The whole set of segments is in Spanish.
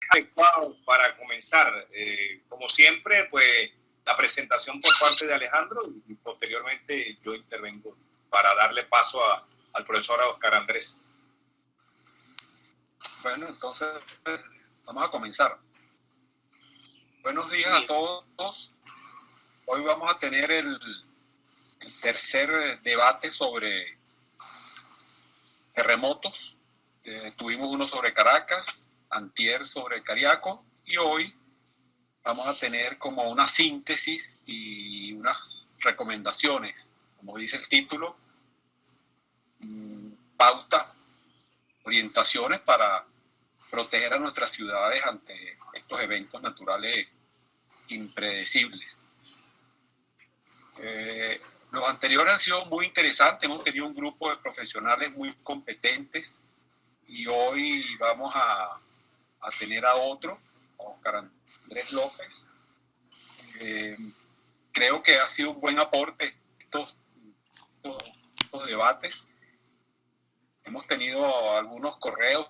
adecuado para comenzar. Como siempre, pues la presentación por parte de Alejandro y posteriormente yo intervengo para darle paso al profesor Oscar Andrés. Bueno, entonces vamos a comenzar. Buenos días a todos. Hoy vamos a tener el tercer debate sobre terremotos. Tuvimos uno sobre Caracas, antier sobre Cariaco, y hoy vamos a tener como una síntesis y unas recomendaciones, como dice el título, pauta, orientaciones para proteger a nuestras ciudades ante estos eventos naturales impredecibles. Los anteriores han sido muy interesantes, hemos tenido un grupo de profesionales muy competentes y hoy vamos a tener a otro, a Oscar Andrés López. Creo que ha sido un buen aporte estos debates. Hemos tenido algunos correos,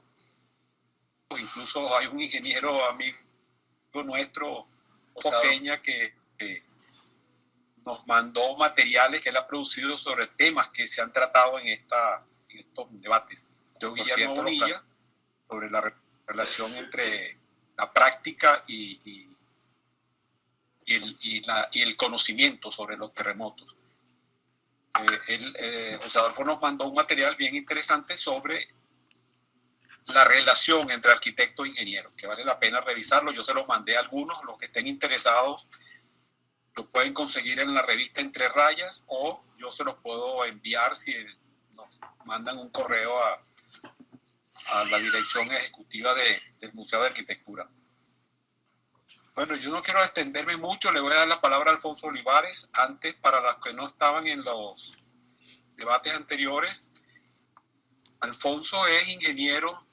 incluso hay un ingeniero amigo nuestro, Peña, que nos mandó materiales que él ha producido sobre temas que se han tratado en estos debates. Yo, Guillermo Bonilla, sobre la relación entre la práctica y el conocimiento sobre los terremotos. José Adolfo nos mandó un material bien interesante sobre la relación entre arquitecto e ingeniero, que vale la pena revisarlo. Yo se los mandé a algunos, los que estén interesados lo pueden conseguir en la revista Entre Rayas o yo se los puedo enviar si nos mandan un correo a la dirección ejecutiva del Museo de Arquitectura. Bueno, yo no quiero extenderme mucho, le voy a dar la palabra a Alfonso Olivares. Antes, para los que no estaban en los debates anteriores, Alfonso es ingeniero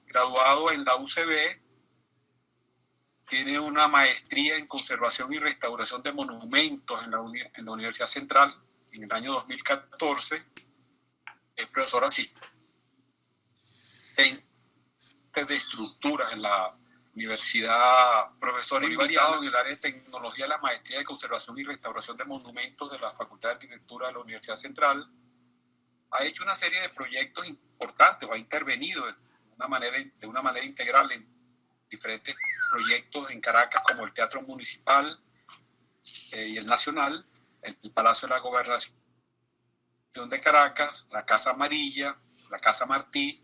graduado en la UCB, tiene una maestría en conservación y restauración de monumentos en la Universidad Central en el año 2014, es profesor asistente de estructuras en la Universidad, profesor invitado en el área de tecnología, la maestría de conservación y restauración de monumentos de la Facultad de Arquitectura de la Universidad Central. Ha hecho una serie de proyectos importantes, o ha intervenido de una manera integral en diferentes proyectos en Caracas, como el Teatro Municipal y el Nacional, el Palacio de la Gobernación de Caracas, la Casa Amarilla, la Casa Martí,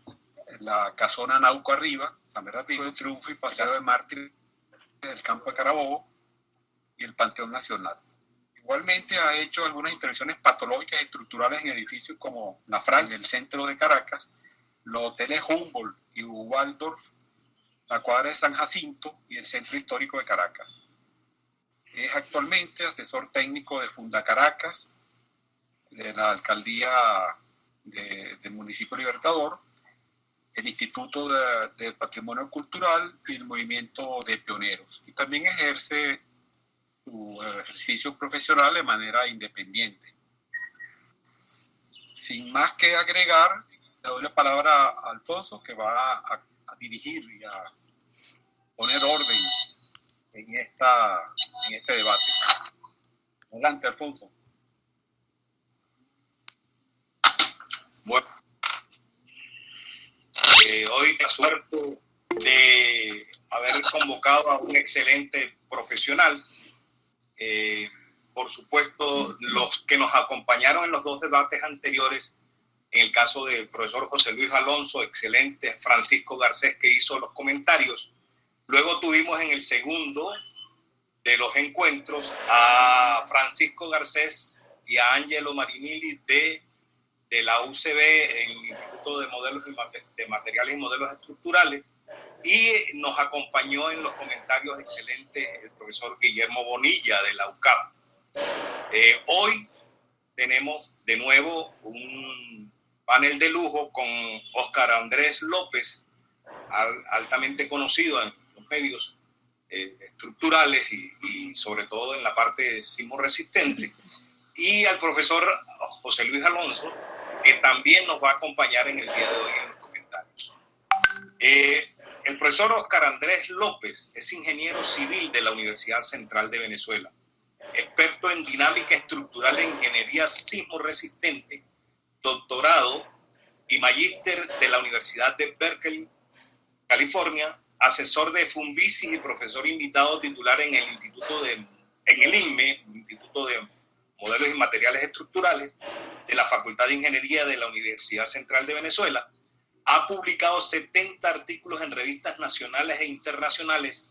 la Casona Nauco Arriba, San Bernardino de Triunfo y Paseo de Mártires del Campo de Carabobo y el Panteón Nacional. Igualmente ha hecho algunas intervenciones patológicas y estructurales en edificios como la Francia, en el centro de Caracas, los hoteles Humboldt y Waldorf, la cuadra de San Jacinto y el centro histórico de Caracas. Es actualmente asesor técnico de Funda Caracas, de la alcaldía del municipio Libertador, el Instituto de Patrimonio Cultural y el Movimiento de Pioneros. Y también ejerce su ejercicio profesional de manera independiente. Sin más que agregar, le doy la palabra a Alfonso, que va a dirigir y a poner orden en este debate. Adelante, Alfonso. Bueno, hoy la suerte de haber convocado a un excelente profesional. Por supuesto, los que nos acompañaron en los dos debates anteriores, en el caso del profesor José Luis Alonso, excelente, Francisco Garcés, que hizo los comentarios. Luego tuvimos en el segundo de los encuentros a Francisco Garcés y a Ángelo Marinilli de la UCB, en el Instituto de Modelos de Materiales y Modelos Estructurales, y nos acompañó en los comentarios excelentes el profesor Guillermo Bonilla de la UCAP. Hoy tenemos de nuevo un panel de lujo con Oscar Andrés López, altamente conocido en los medios estructurales y sobre todo en la parte sismo-resistente, y al profesor José Luis Alonso, que también nos va a acompañar en el día de hoy en los comentarios. El profesor Oscar Andrés López es ingeniero civil de la Universidad Central de Venezuela, experto en dinámica estructural e ingeniería sismo-resistente, doctorado y magíster de la Universidad de Berkeley, California, asesor de Funvisis y profesor invitado titular en el INME, Instituto de Modelos y Materiales Estructurales de la Facultad de Ingeniería de la Universidad Central de Venezuela. Ha publicado 70 artículos en revistas nacionales e internacionales,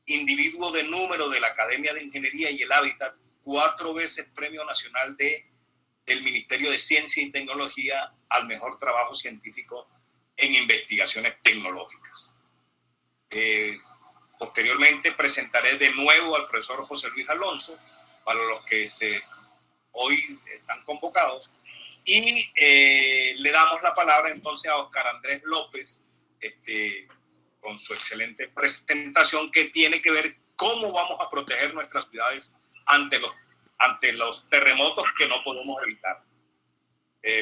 individuo de número de la Academia de Ingeniería y el Hábitat, 4 veces Premio Nacional del Ministerio de Ciencia y Tecnología al mejor trabajo científico en investigaciones tecnológicas. Posteriormente presentaré de nuevo al profesor José Luis Alonso, para los que hoy están convocados, y le damos la palabra entonces a Oscar Andrés López, con su excelente presentación que tiene que ver cómo vamos a proteger nuestras ciudades ante los terremotos que no podemos evitar.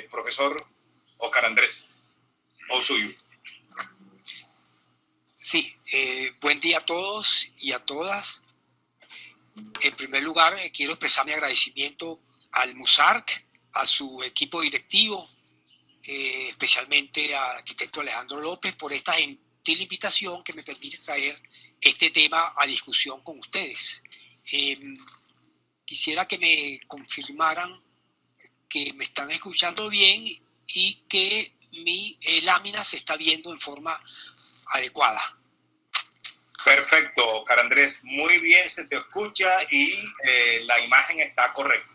Profesor Oscar Andrés, all suyo. Sí, buen día a todos y a todas. En primer lugar, quiero expresar mi agradecimiento al MUSARC, a su equipo directivo, especialmente al arquitecto Alejandro López, por esta gentil invitación que me permite traer este tema a discusión con ustedes. Quisiera que me confirmaran que me están escuchando bien y que mi lámina se está viendo en forma adecuada. Perfecto, Oscar Andrés, muy bien, se te escucha y la imagen está correcta.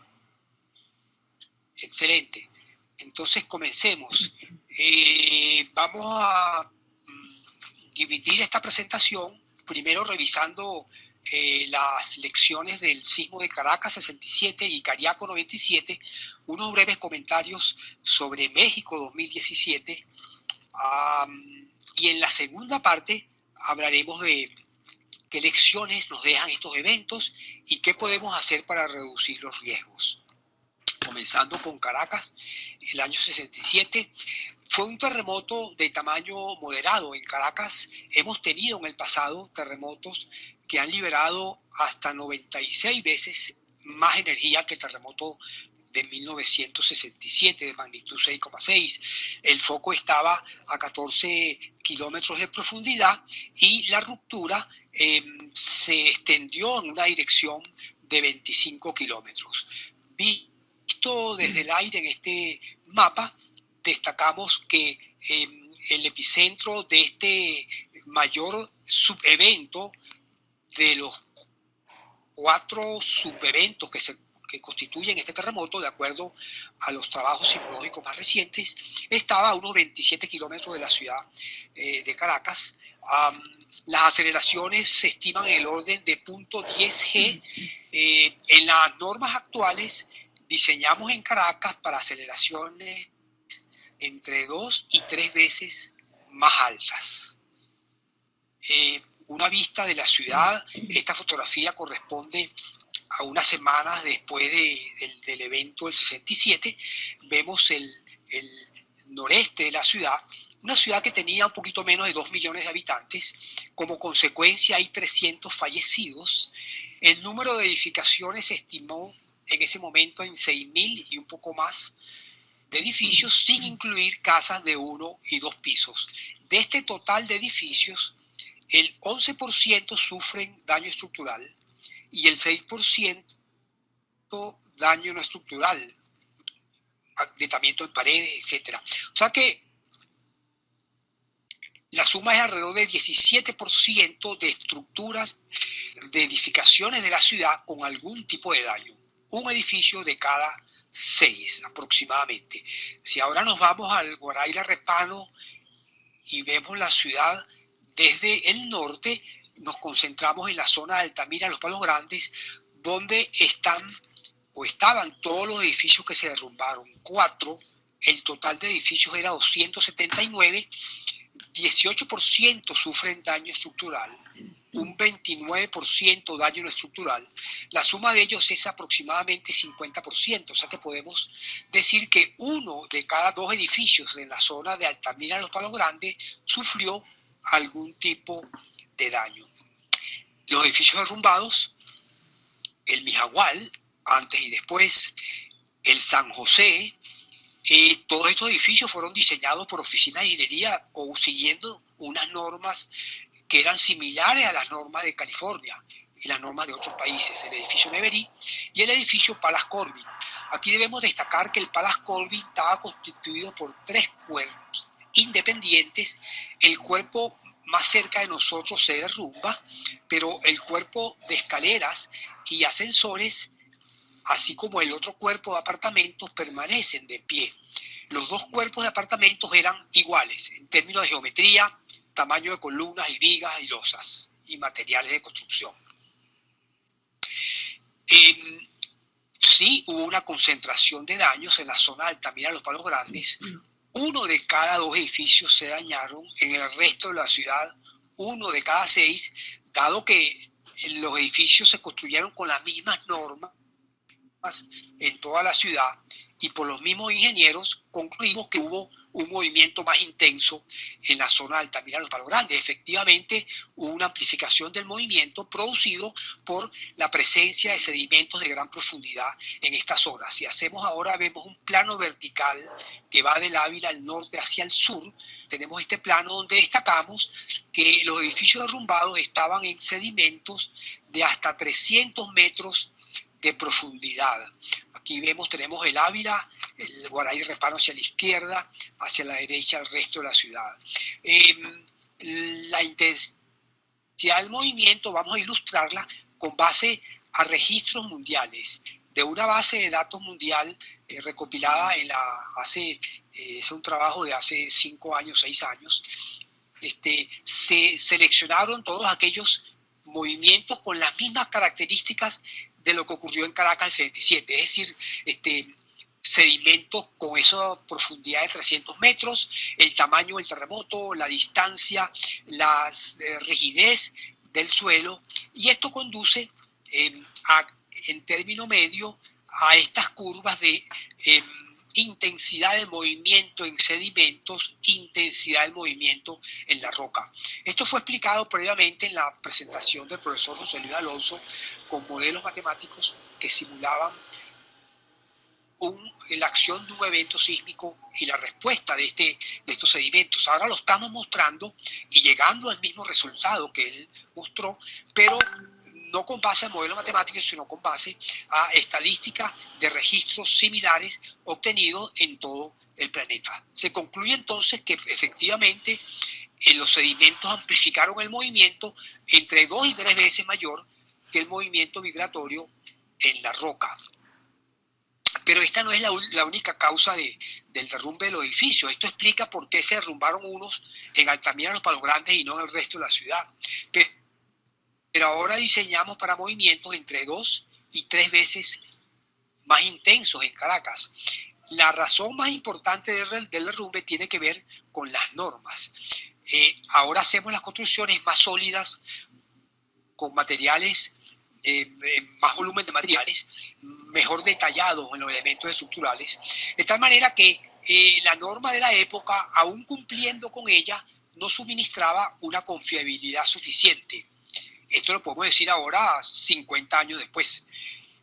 Excelente. Entonces comencemos. Vamos a dividir esta presentación, primero revisando las lecciones del sismo de Caracas 67 y Cariaco 97, unos breves comentarios sobre México 2017, y en la segunda parte hablaremos de qué lecciones nos dejan estos eventos y qué podemos hacer para reducir los riesgos. Comenzando con Caracas, el año 67, fue un terremoto de tamaño moderado. En Caracas hemos tenido en el pasado terremotos que han liberado hasta 96 veces más energía que el terremoto de 1967 de magnitud 6,6. El foco estaba a 14 kilómetros de profundidad y la ruptura se extendió en una dirección de 25 kilómetros. Visto desde el aire en este mapa, destacamos que el epicentro de este mayor subevento, de los 4 subeventos que constituyen este terremoto, de acuerdo a los trabajos sismológicos más recientes, estaba a unos 27 kilómetros de la ciudad de Caracas. Las aceleraciones se estiman en el orden de 0.10 G. En las normas actuales diseñamos en Caracas para aceleraciones entre 2 y 3 veces más altas. Una vista de la ciudad, esta fotografía corresponde a unas semanas después del evento del 67. Vemos el noreste de la ciudad, una ciudad que tenía un poquito menos de 2 millones de habitantes. Como consecuencia hay 300 fallecidos. El número de edificaciones se estimó en ese momento en 6.000 y un poco más de edificios, sin incluir casas de 1 y 2 pisos. De este total de edificios, el 11% sufren daño estructural y el 6% daño no estructural, agrietamiento en paredes, etc. O sea que la suma es alrededor del 17% de estructuras, de edificaciones de la ciudad con algún tipo de daño. Un edificio de cada 6 aproximadamente. Si ahora nos vamos al Guaraíra Repano y vemos la ciudad desde el norte, nos concentramos en la zona de Altamira, Los Palos Grandes, donde estaban todos los edificios que se derrumbaron. 4, el total de edificios era 279, 18% sufren daño estructural, un 29% daño no estructural. La suma de ellos es aproximadamente 50%, o sea que podemos decir que 1 de cada 2 edificios en la zona de Altamira, Los Palos Grandes, sufrió algún tipo de daño. Los edificios derrumbados, el Mijagual, antes y después, el San José, todos estos edificios fueron diseñados por oficinas de ingeniería o siguiendo unas normas que eran similares a las normas de California y las normas de otros países, el edificio Nevery y el edificio Palace Corbin. Aquí debemos destacar que el Palace Corbin estaba constituido por 3 cuerpos independientes. El cuerpo más cerca de nosotros se derrumba, pero el cuerpo de escaleras y ascensores, así como el otro cuerpo de apartamentos, permanecen de pie. Los 2 cuerpos de apartamentos eran iguales en términos de geometría, tamaño de columnas y vigas y losas y materiales de construcción. Sí hubo una concentración de daños en la zona de Altamira, Los Palos Grandes. 1 de cada 2 edificios se dañaron. En el resto de la ciudad, 1 de cada 6, dado que los edificios se construyeron con las mismas normas en toda la ciudad y por los mismos ingenieros, concluimos que hubo un movimiento más intenso en la zona de Altamira, Los Palos Grandes. Efectivamente, hubo una amplificación del movimiento producido por la presencia de sedimentos de gran profundidad en esta zona. Si hacemos ahora, vemos un plano vertical que va del Ávila al norte hacia el sur. Tenemos este plano donde destacamos que los edificios derrumbados estaban en sedimentos de hasta 300 metros de profundidad. Aquí tenemos el Ávila, el Guaraí Repano hacia la izquierda, hacia la derecha el resto de la ciudad. La intensidad del movimiento vamos a ilustrarla con base a registros mundiales, de una base de datos mundial recopilada es un trabajo de hace 5 años, 6 años. Se seleccionaron todos aquellos movimientos con las mismas características de lo que ocurrió en Caracas el 77, es decir, sedimentos con esa profundidad de 300 metros, el tamaño del terremoto, la distancia, la rigidez del suelo, y esto conduce en término medio a estas curvas de intensidad del movimiento en sedimentos, intensidad del movimiento en la roca. Esto fue explicado previamente en la presentación del profesor José Luis Alonso con modelos matemáticos que simulaban la acción de un evento sísmico y la respuesta de estos sedimentos. Ahora lo estamos mostrando y llegando al mismo resultado que él mostró, pero no con base a modelos matemáticos, sino con base a estadísticas de registros similares obtenidos en todo el planeta. Se concluye entonces que efectivamente los sedimentos amplificaron el movimiento entre 2 y 3 veces mayor que el movimiento vibratorio en la roca. Pero esta no es la única causa del derrumbe de los edificios. Esto explica por qué se derrumbaron unos en Altamira, Los Palos Grandes y no en el resto de la ciudad. Pero ahora diseñamos para movimientos entre 2 y 3 veces más intensos en Caracas. La razón más importante del derrumbe tiene que ver con las normas. Ahora hacemos las construcciones más sólidas, con materiales, más volumen de materiales, mejor detallados en los elementos estructurales, de tal manera que la norma de la época, aún cumpliendo con ella, no suministraba una confiabilidad suficiente. Esto lo podemos decir ahora, 50 años después.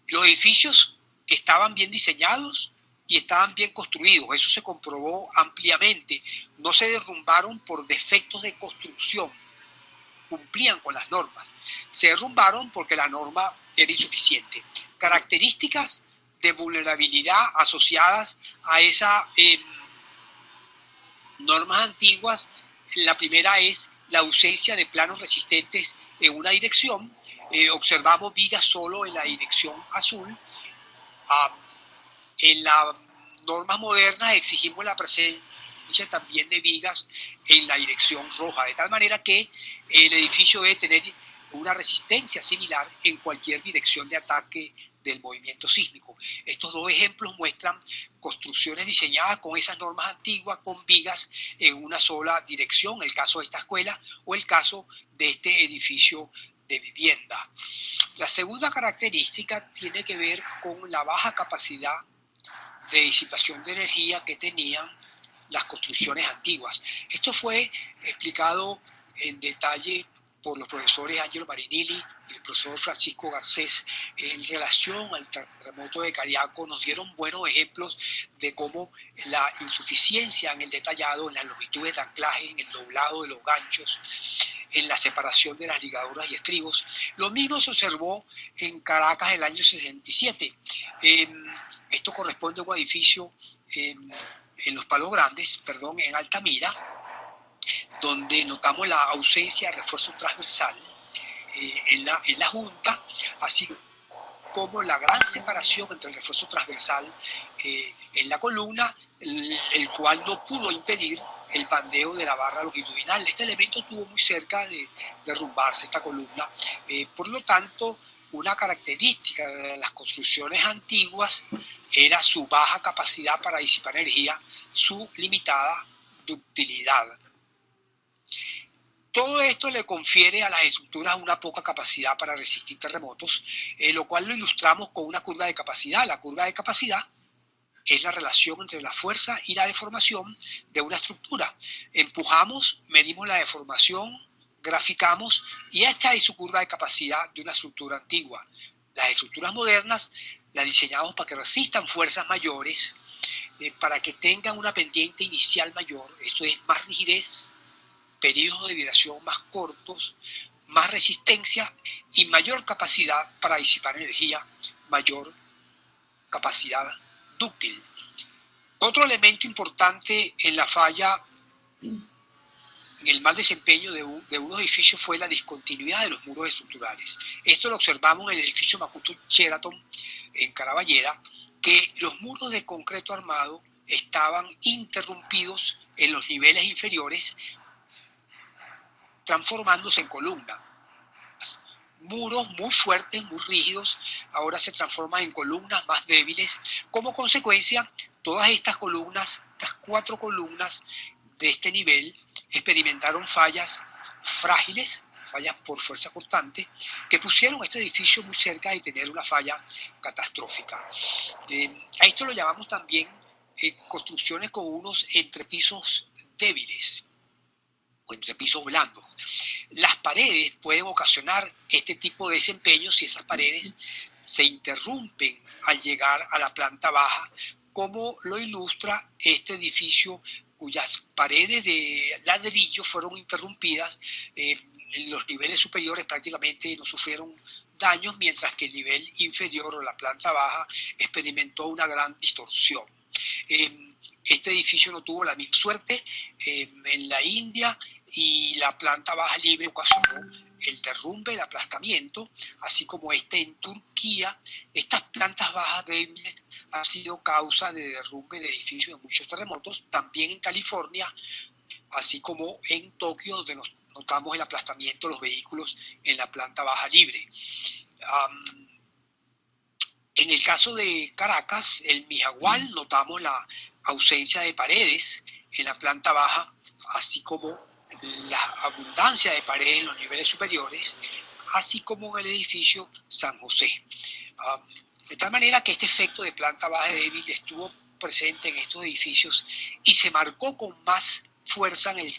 Los edificios estaban bien diseñados y estaban bien construidos, eso se comprobó ampliamente. No se derrumbaron por defectos de construcción, cumplían con las normas. Se derrumbaron porque la norma era insuficiente. Características de vulnerabilidad asociadas a esas normas antiguas. La primera es la ausencia de planos resistentes en una dirección. Observamos vigas solo en la dirección azul. En las normas modernas exigimos la presencia también de vigas en la dirección roja, de tal manera que el edificio debe tener una resistencia similar en cualquier dirección de ataque del movimiento sísmico. Estos 2 ejemplos muestran construcciones diseñadas con esas normas antiguas, con vigas en una sola dirección, el caso de esta escuela o el caso de este edificio de vivienda. La segunda característica tiene que ver con la baja capacidad de disipación de energía que tenían las construcciones antiguas. Esto fue explicado en detalle por los profesores Angelo Marinilli y el profesor Francisco Garcés en relación al terremoto de Cariaco, nos dieron buenos ejemplos de cómo la insuficiencia en el detallado, en las longitudes de anclaje, en el doblado de los ganchos, en la separación de las ligaduras y estribos. Lo mismo se observó en Caracas el año 67. Esto corresponde a un edificio en Los Palos Grandes, en Altamira, donde notamos la ausencia de refuerzo transversal en la junta, así como la gran separación entre el refuerzo transversal en la columna, el cual no pudo impedir el bandeo de la barra longitudinal. Este elemento estuvo muy cerca de derrumbarse, esta columna. Por lo tanto, una característica de las construcciones antiguas era su baja capacidad para disipar energía, su limitada ductilidad. Todo esto le confiere a las estructuras una poca capacidad para resistir terremotos, lo cual lo ilustramos con una curva de capacidad. La curva de capacidad es la relación entre la fuerza y la deformación de una estructura. Empujamos, medimos la deformación, graficamos, y esta es su curva de capacidad de una estructura antigua. Las estructuras modernas las diseñamos para que resistan fuerzas mayores, para que tengan una pendiente inicial mayor, esto es más rigidez, periodos de vibración más cortos, más resistencia y mayor capacidad para disipar energía, mayor capacidad dúctil. Otro elemento importante en la falla, en el mal desempeño de unos edificios, fue la discontinuidad de los muros estructurales. Esto lo observamos en el edificio Macuto Sheraton en Caraballeda, que los muros de concreto armado estaban interrumpidos en los niveles inferiores, transformándose en columnas. Muros muy fuertes, muy rígidos, ahora se transforman en columnas más débiles. Como consecuencia, todas estas columnas, estas 4 columnas de este nivel, experimentaron fallas frágiles, fallas por fuerza constante, que pusieron este edificio muy cerca de tener una falla catastrófica. A esto lo llamamos también construcciones con unos entrepisos débiles o entrepisos blandos. Las paredes pueden ocasionar este tipo de desempeño si esas paredes se interrumpen al llegar a la planta baja, como lo ilustra este edificio cuyas paredes de ladrillo fueron interrumpidas. En los niveles superiores prácticamente no sufrieron daños, mientras que el nivel inferior o la planta baja experimentó una gran distorsión. Este edificio no tuvo la misma suerte en la India, y la planta baja libre ocasionó el derrumbe, el aplastamiento, así como en Turquía. Estas plantas bajas débiles han sido causa de derrumbe de edificios de muchos terremotos, también en California, así como en Tokio, donde notamos el aplastamiento de los vehículos en la planta baja libre. En el caso de Caracas, el Mijagual, notamos la ausencia de paredes en la planta baja, así como la abundancia de paredes en los niveles superiores, así como en el edificio San José. De tal manera que este efecto de planta baja débil estuvo presente en estos edificios y se marcó con más fuerza en el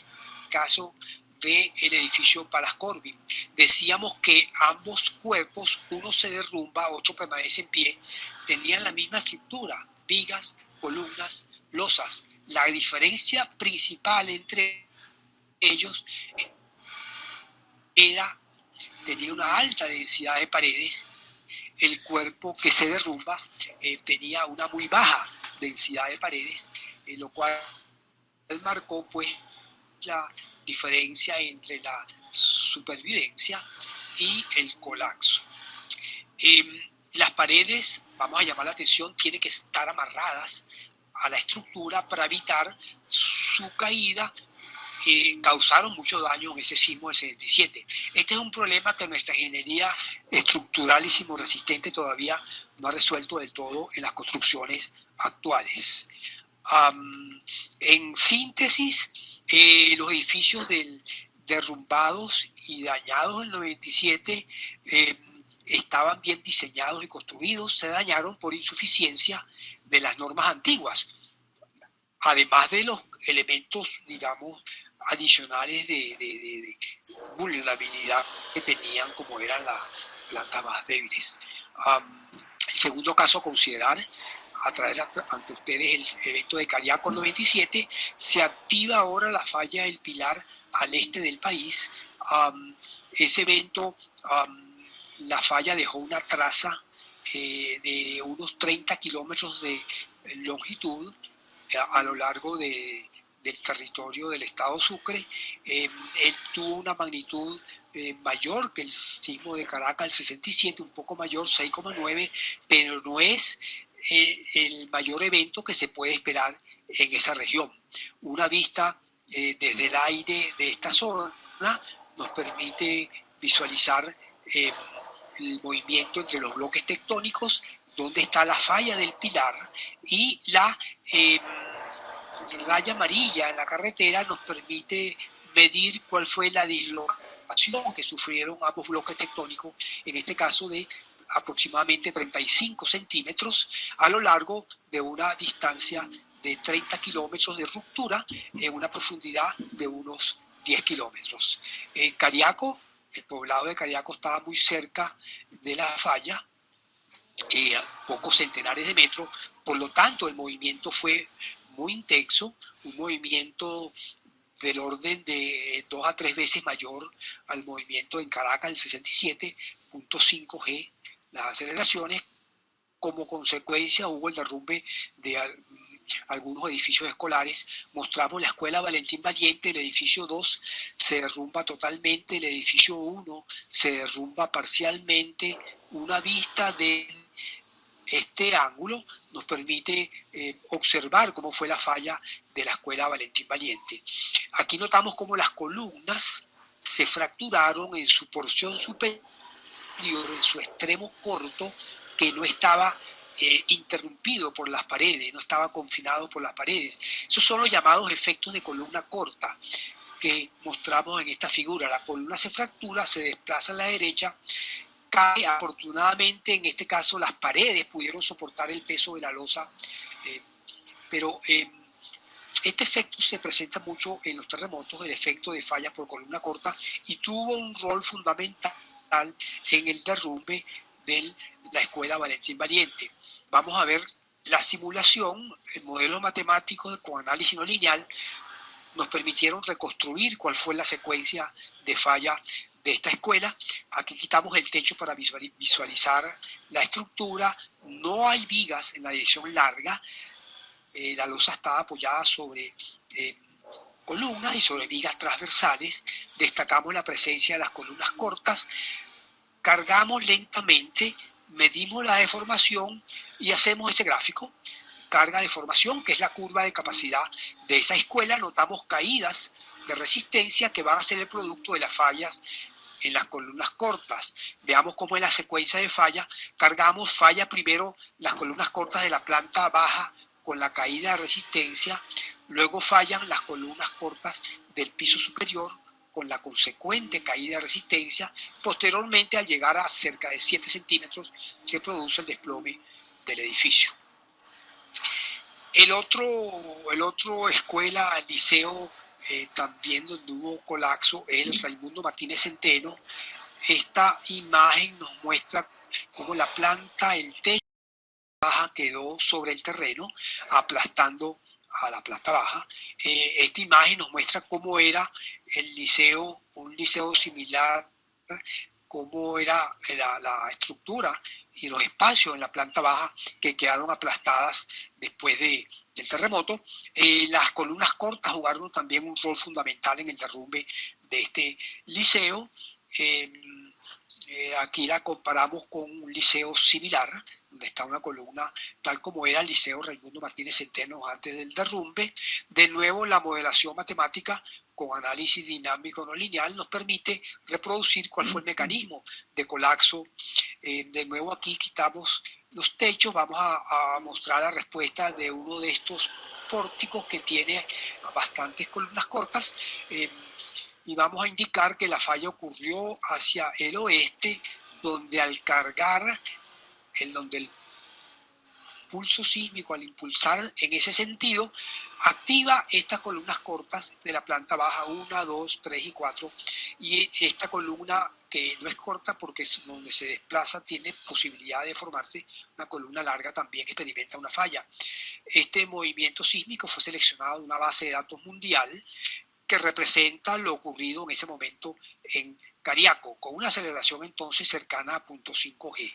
caso del edificio Palace Corbin. Decíamos que ambos cuerpos, uno se derrumba, otro permanece en pie, tenían la misma estructura, vigas, columnas, losas. La diferencia principal entre ellos tenía una alta densidad de paredes. El cuerpo que se derrumba tenía una muy baja densidad de paredes, lo cual marcó pues la diferencia entre la supervivencia y el colapso. Las paredes, vamos a llamar la atención, tienen que estar amarradas a la estructura para evitar su caída. Causaron mucho daño en ese sismo del 77. Este es un problema que nuestra ingeniería estructural y sismoresistente todavía no ha resuelto del todo en las construcciones actuales. En síntesis, los edificios derrumbados y dañados en el 97 estaban bien diseñados y construidos, se dañaron por insuficiencia de las normas antiguas, además de los elementos, digamos, adicionales de vulnerabilidad que tenían, como eran las plantas más débiles. El segundo caso a considerar, a traer ante ustedes el evento de Cariaco 97, se activa ahora la falla del Pilar al este del país. Ese evento, la falla dejó una traza de unos 30 kilómetros de longitud a lo largo del territorio del estado Sucre. Él tuvo una magnitud mayor que el sismo de Caracas, el 67, un poco mayor, 6,9, pero no es el mayor evento que se puede esperar en esa región. Una vista desde el aire de esta zona nos permite visualizar el movimiento entre los bloques tectónicos, donde está la falla del Pilar, y la raya amarilla en la carretera nos permite medir cuál fue la dislocación que sufrieron ambos bloques tectónicos, en este caso de aproximadamente 35 centímetros a lo largo de una distancia de 30 kilómetros de ruptura en una profundidad de unos 10 kilómetros. Cariaco, el poblado de Cariaco estaba muy cerca de la falla, pocos centenares de metros, por lo tanto el movimiento fue muy intenso, un movimiento del orden de 2 a 3 veces mayor al movimiento en Caracas, el 67.5 G, las aceleraciones. Como consecuencia hubo el derrumbe de algunos edificios escolares. Mostramos la escuela Valentín Valiente, el edificio 2 se derrumba totalmente, el edificio 1 se derrumba parcialmente. Una vista de este ángulo nos permite observar cómo fue la falla de la escuela Valentín Valiente. Aquí notamos cómo las columnas se fracturaron en su porción superior, en su extremo corto, que no estaba interrumpido por las paredes, no estaba confinado por las paredes. Esos son los llamados efectos de columna corta que mostramos en esta figura. La columna se fractura, se desplaza a la derecha, cae. Afortunadamente, en este caso, las paredes pudieron soportar el peso de la losa, pero este efecto se presenta mucho en los terremotos, el efecto de falla por columna corta, y tuvo un rol fundamental en el derrumbe de la escuela Valentín Valiente. Vamos a ver la simulación, el modelo matemático con análisis no lineal nos permitieron reconstruir cuál fue la secuencia de falla de esta escuela. Aquí quitamos el techo para visualizar la estructura. No hay vigas en la dirección larga, la losa está apoyada sobre columnas y sobre vigas transversales. Destacamos la presencia de las columnas cortas. Cargamos lentamente, medimos la deformación y hacemos ese gráfico. Carga de formación, que es la curva de capacidad de esa escuela. Notamos caídas de resistencia que van a ser el producto de las fallas en las columnas cortas. Veamos cómo es la secuencia de falla. Cargamos falla primero las columnas cortas de la planta baja con la caída de resistencia, luego fallan las columnas cortas del piso superior con la consecuente caída de resistencia. Posteriormente, al llegar a cerca de 7 centímetros, se produce el desplome del edificio. El otro escuela, liceo, también donde hubo colapso, es el Raimundo Martínez Centeno. Esta imagen nos muestra cómo la planta, el techo baja quedó sobre el terreno, aplastando a la planta baja. Esta imagen nos muestra cómo era el liceo, un liceo similar, cómo era la estructura y los espacios en la planta baja que quedaron aplastadas después del terremoto. Las columnas cortas jugaron también un rol fundamental en el derrumbe de este liceo. Aquí la comparamos con un liceo similar, donde está una columna tal como era el liceo Raimundo Martínez Centeno antes del derrumbe. De nuevo, la modelación matemática con análisis dinámico no lineal nos permite reproducir cuál fue el mecanismo de colapso. De nuevo, aquí quitamos los techos. Vamos a mostrar la respuesta de uno de estos pórticos que tiene bastantes columnas cortas. Y vamos a indicar que la falla ocurrió hacia el oeste, donde al cargar, donde el impulso sísmico, al impulsar en ese sentido, activa estas columnas cortas de la planta baja 1, 2, 3 y 4, y esta columna que no es corta porque es donde se desplaza tiene posibilidad de formarse una columna larga, también experimenta una falla. Este movimiento sísmico fue seleccionado de una base de datos mundial que representa lo ocurrido en ese momento en Cariaco, con una aceleración entonces cercana a 0.5 G.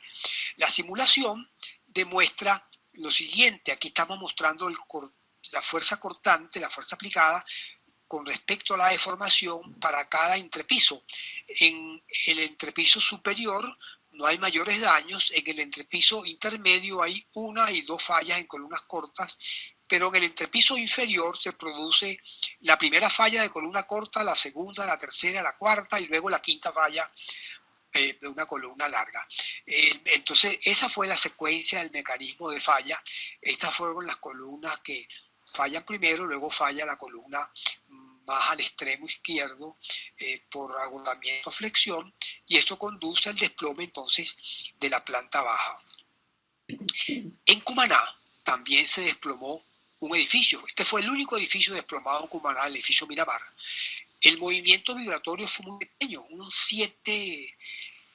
La simulación demuestra lo siguiente: aquí estamos mostrando la fuerza cortante, la fuerza aplicada con respecto a la deformación para cada entrepiso. En el entrepiso superior no hay mayores daños, en el entrepiso intermedio hay 1 y 2 fallas en columnas cortas, pero en el entrepiso inferior se produce la primera falla de columna corta, la segunda, la tercera, la cuarta y luego la quinta falla de una columna larga. Entonces esa fue la secuencia del mecanismo de falla. Estas fueron las columnas que fallan primero, luego falla la columna más al extremo izquierdo por agotamiento o flexión, y esto conduce al desplome entonces de la planta baja. En Cumaná también se desplomó un edificio. Este fue el único edificio desplomado en Cumaná, el edificio Miramar. El movimiento vibratorio fue muy pequeño, unos 7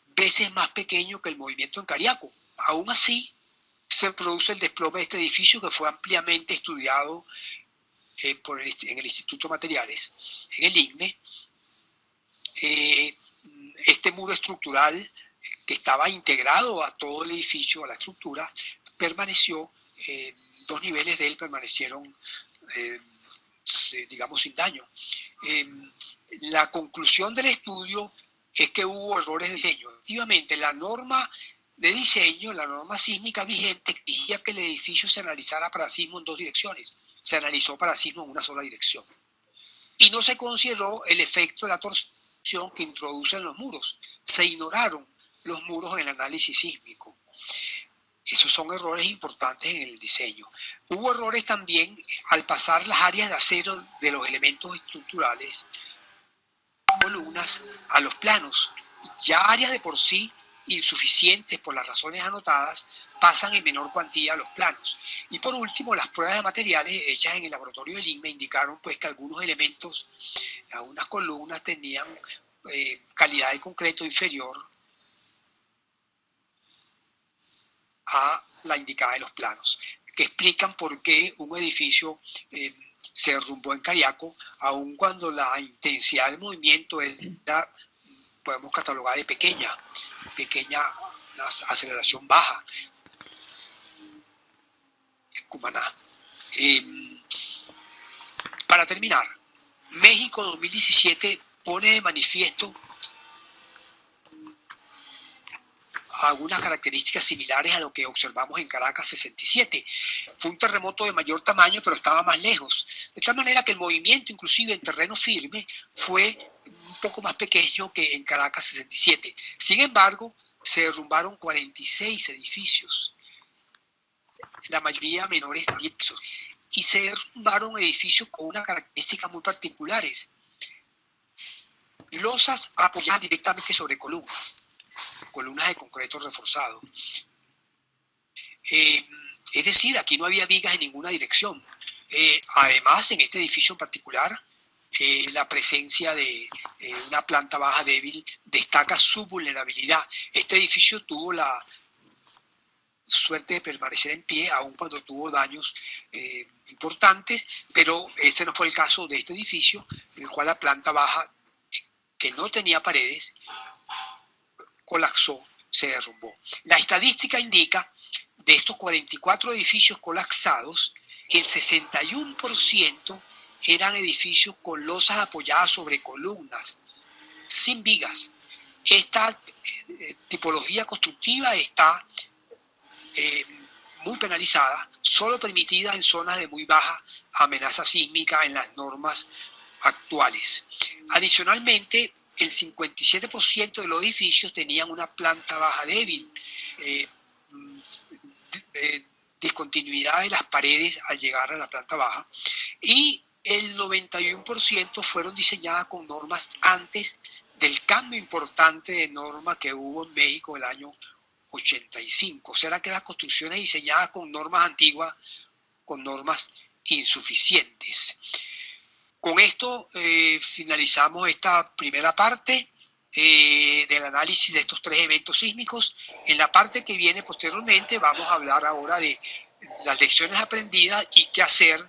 veces más pequeño que el movimiento en Cariaco. Aún así, se produce el desplome de este edificio, que fue ampliamente estudiado en el Instituto de Materiales, en el INME. Este muro estructural, que estaba integrado a todo el edificio, a la estructura, permaneció, 2 niveles de él permanecieron, digamos, sin daño. La conclusión del estudio es que hubo errores de diseño. Efectivamente, la norma de diseño, la norma sísmica vigente, exigía que el edificio se analizara para sismo en 2 direcciones. Se analizó para sismo en una sola dirección. Y no se consideró el efecto de la torsión que introducen los muros. Se ignoraron los muros en el análisis sísmico. Esos son errores importantes en el diseño. Hubo errores también al pasar las áreas de acero de los elementos estructurales, columnas, a los planos. Ya áreas de por sí insuficientes por las razones anotadas pasan en menor cuantía a los planos. Y por último, las pruebas de materiales hechas en el laboratorio del INME indicaron pues que algunos elementos, algunas columnas tenían calidad de concreto inferior a la indicada de los planos, que explican por qué un edificio se derrumbó en Cariaco, aun cuando la intensidad de movimiento era, podemos catalogar de pequeña, una aceleración baja. Cumaná. Para terminar, México 2017 pone de manifiesto algunas características similares a lo que observamos en Caracas 67. Fue un terremoto de mayor tamaño, pero estaba más lejos. De tal manera que el movimiento, inclusive en terreno firme, fue un poco más pequeño que en Caracas 67. Sin embargo, se derrumbaron 46 edificios, la mayoría menores de 10 pisos, y se derrumbaron edificios con unas características muy particulares. Losas apoyadas directamente sobre columnas de concreto reforzado. Es decir, aquí no había vigas en ninguna dirección. Además, en este edificio en particular, la presencia de una planta baja débil destaca su vulnerabilidad. Este edificio tuvo la suerte de permanecer en pie, aun cuando tuvo daños importantes, pero este no fue el caso de este edificio, en el cual la planta baja, que no tenía paredes, colapsó, se derrumbó. La estadística indica, de estos 44 edificios colapsados, el 61% eran edificios con losas apoyadas sobre columnas, sin vigas. Esta tipología constructiva está muy penalizada, solo permitida en zonas de muy baja amenaza sísmica en las normas actuales. Adicionalmente, el 57% de los edificios tenían una planta baja débil, discontinuidad de las paredes al llegar a la planta baja, y el 91% fueron diseñadas con normas antes del cambio importante de norma que hubo en México el año 1985. O sea que las construcciones diseñadas con normas antiguas, con normas insuficientes. Con esto finalizamos esta primera parte del análisis de estos 3 eventos sísmicos. En la parte que viene posteriormente vamos a hablar ahora de las lecciones aprendidas y qué hacer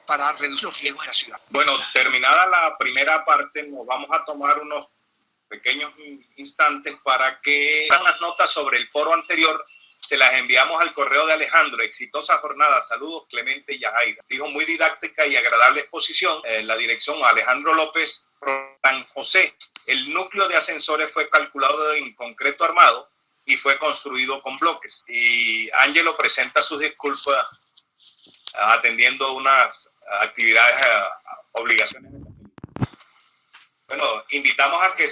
para reducir los riesgos en la ciudad. Bueno, terminada la primera parte, nos vamos a tomar unos pequeños instantes para que unas notas sobre el foro anterior se las enviamos al correo de Alejandro. Exitosa jornada, saludos Clemente y Yajaira. Dijo muy didáctica y agradable exposición. La dirección Alejandro López, San José. El núcleo de ascensores fue calculado en concreto armado y fue construido con bloques. Y Ángelo presenta sus disculpas atendiendo unas actividades, obligaciones. Bueno, invitamos a que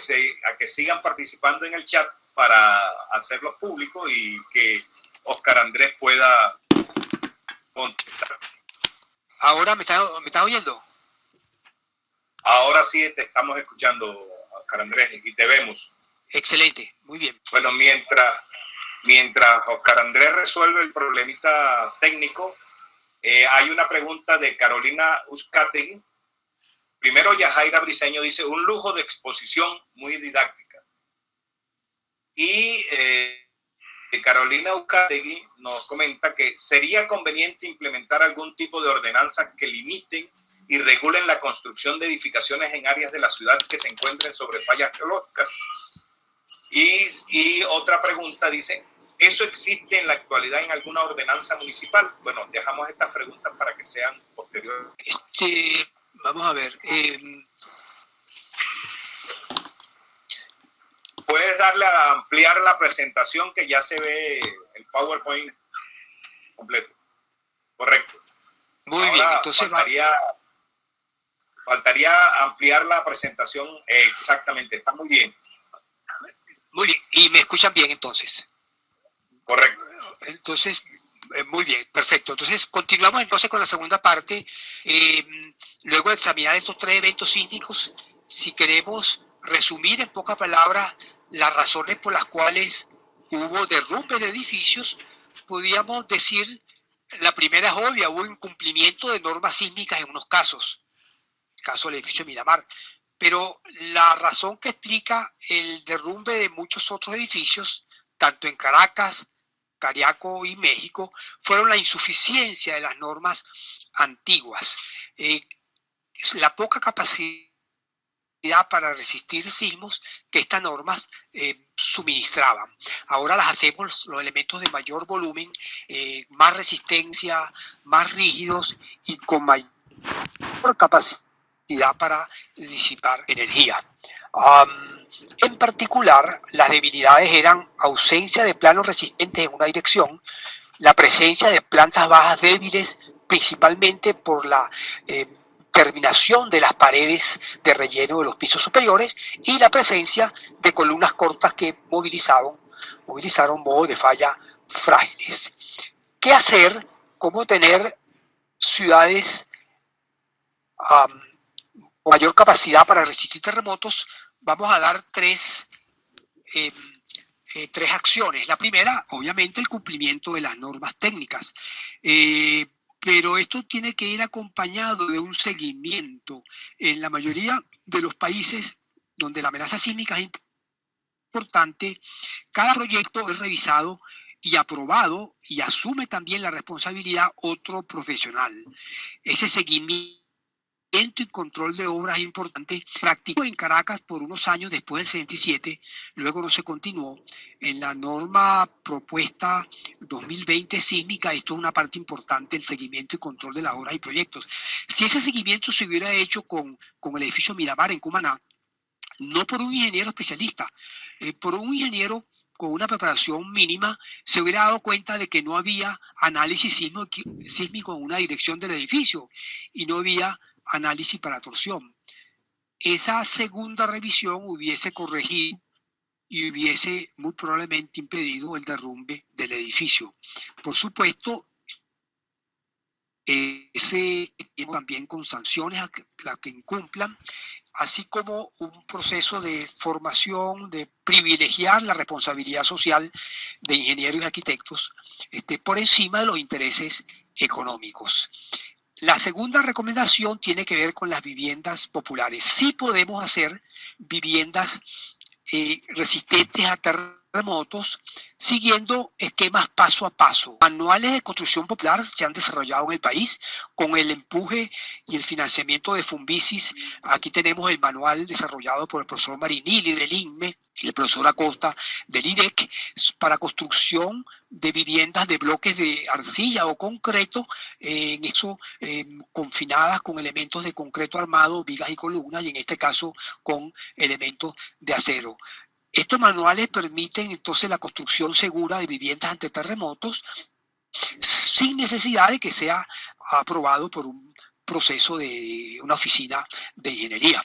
sigan participando en el chat para hacerlo público y que Oscar Andrés pueda contestar. ¿Ahora me estás oyendo? Ahora sí te estamos escuchando, Oscar Andrés, y te vemos. Excelente, muy bien. Bueno, mientras Oscar Andrés resuelve el problemita técnico, hay una pregunta de Carolina Uzcategui. Primero, Yajaira Briceño dice, un lujo de exposición muy didáctica. Y Carolina Uzcategui nos comenta que sería conveniente implementar algún tipo de ordenanzas que limiten y regulen la construcción de edificaciones en áreas de la ciudad que se encuentren sobre fallas geológicas. Y otra pregunta dice, ¿eso existe en la actualidad en alguna ordenanza municipal? Bueno, dejamos estas preguntas para que sean posteriores. Vamos a ver. Puedes darle a ampliar la presentación que ya se ve el PowerPoint completo. Correcto. Muy Ahora bien, entonces faltaría ampliar la presentación exactamente. Está muy bien. Muy bien, y me escuchan bien entonces. Correcto. Entonces, muy bien, perfecto. Entonces, continuamos entonces con la segunda parte. Luego de examinar estos 3 eventos sísmicos, si queremos resumir en pocas palabras las razones por las cuales hubo derrumbes de edificios, podríamos decir, la primera es obvia, hubo incumplimiento de normas sísmicas en unos casos, el caso del edificio Miramar, pero la razón que explica el derrumbe de muchos otros edificios, tanto en Caracas, Cariaco y México, fueron la insuficiencia de las normas antiguas, la poca capacidad para resistir sismos que estas normas suministraban. Ahora las hacemos los elementos de mayor volumen, más resistencia, más rígidos y con mayor capacidad para disipar energía. En particular, las debilidades eran ausencia de planos resistentes en una dirección, la presencia de plantas bajas débiles, principalmente por la terminación de las paredes de relleno de los pisos superiores y la presencia de columnas cortas que movilizaron modos de falla frágiles. ¿Qué hacer? ¿Cómo tener ciudades con mayor capacidad para resistir terremotos? Vamos a dar tres acciones. La primera, obviamente, el cumplimiento de las normas técnicas. Pero esto tiene que ir acompañado de un seguimiento. En la mayoría de los países donde la amenaza sísmica es importante, cada proyecto es revisado y aprobado y asume también la responsabilidad otro profesional. Ese seguimiento y control de obras es importante. Practicó en Caracas por unos años después del 77, luego no se continuó. En la norma propuesta 2020 sísmica, esto es una parte importante, el seguimiento y control de las obras y proyectos. Si ese seguimiento se hubiera hecho con el edificio Miramar en Cumaná, no por un ingeniero especialista, por un ingeniero con una preparación mínima, se hubiera dado cuenta de que no había análisis sísmico en una dirección del edificio y no había análisis para torsión. Esa segunda revisión hubiese corregido y hubiese muy probablemente impedido el derrumbe del edificio. Por supuesto, también con sanciones a las que incumplan. así como un proceso de formación, de privilegiar la responsabilidad social de ingenieros y arquitectos por encima de los intereses económicos. La segunda recomendación tiene que ver con las viviendas populares. Sí podemos hacer viviendas resistentes a terremotos, siguiendo esquemas paso a paso. Manuales de construcción popular se han desarrollado en el país con el empuje y el financiamiento de Funvisis. Aquí tenemos el manual desarrollado por el profesor Marinilli del INME y el profesor Acosta del IDEC para construcción de viviendas de bloques de arcilla o concreto, en eso confinadas con elementos de concreto armado, vigas y columnas, y en este caso con elementos de acero. Estos manuales permiten entonces la construcción segura de viviendas ante terremotos sin necesidad de que sea aprobado por un proceso de una oficina de ingeniería.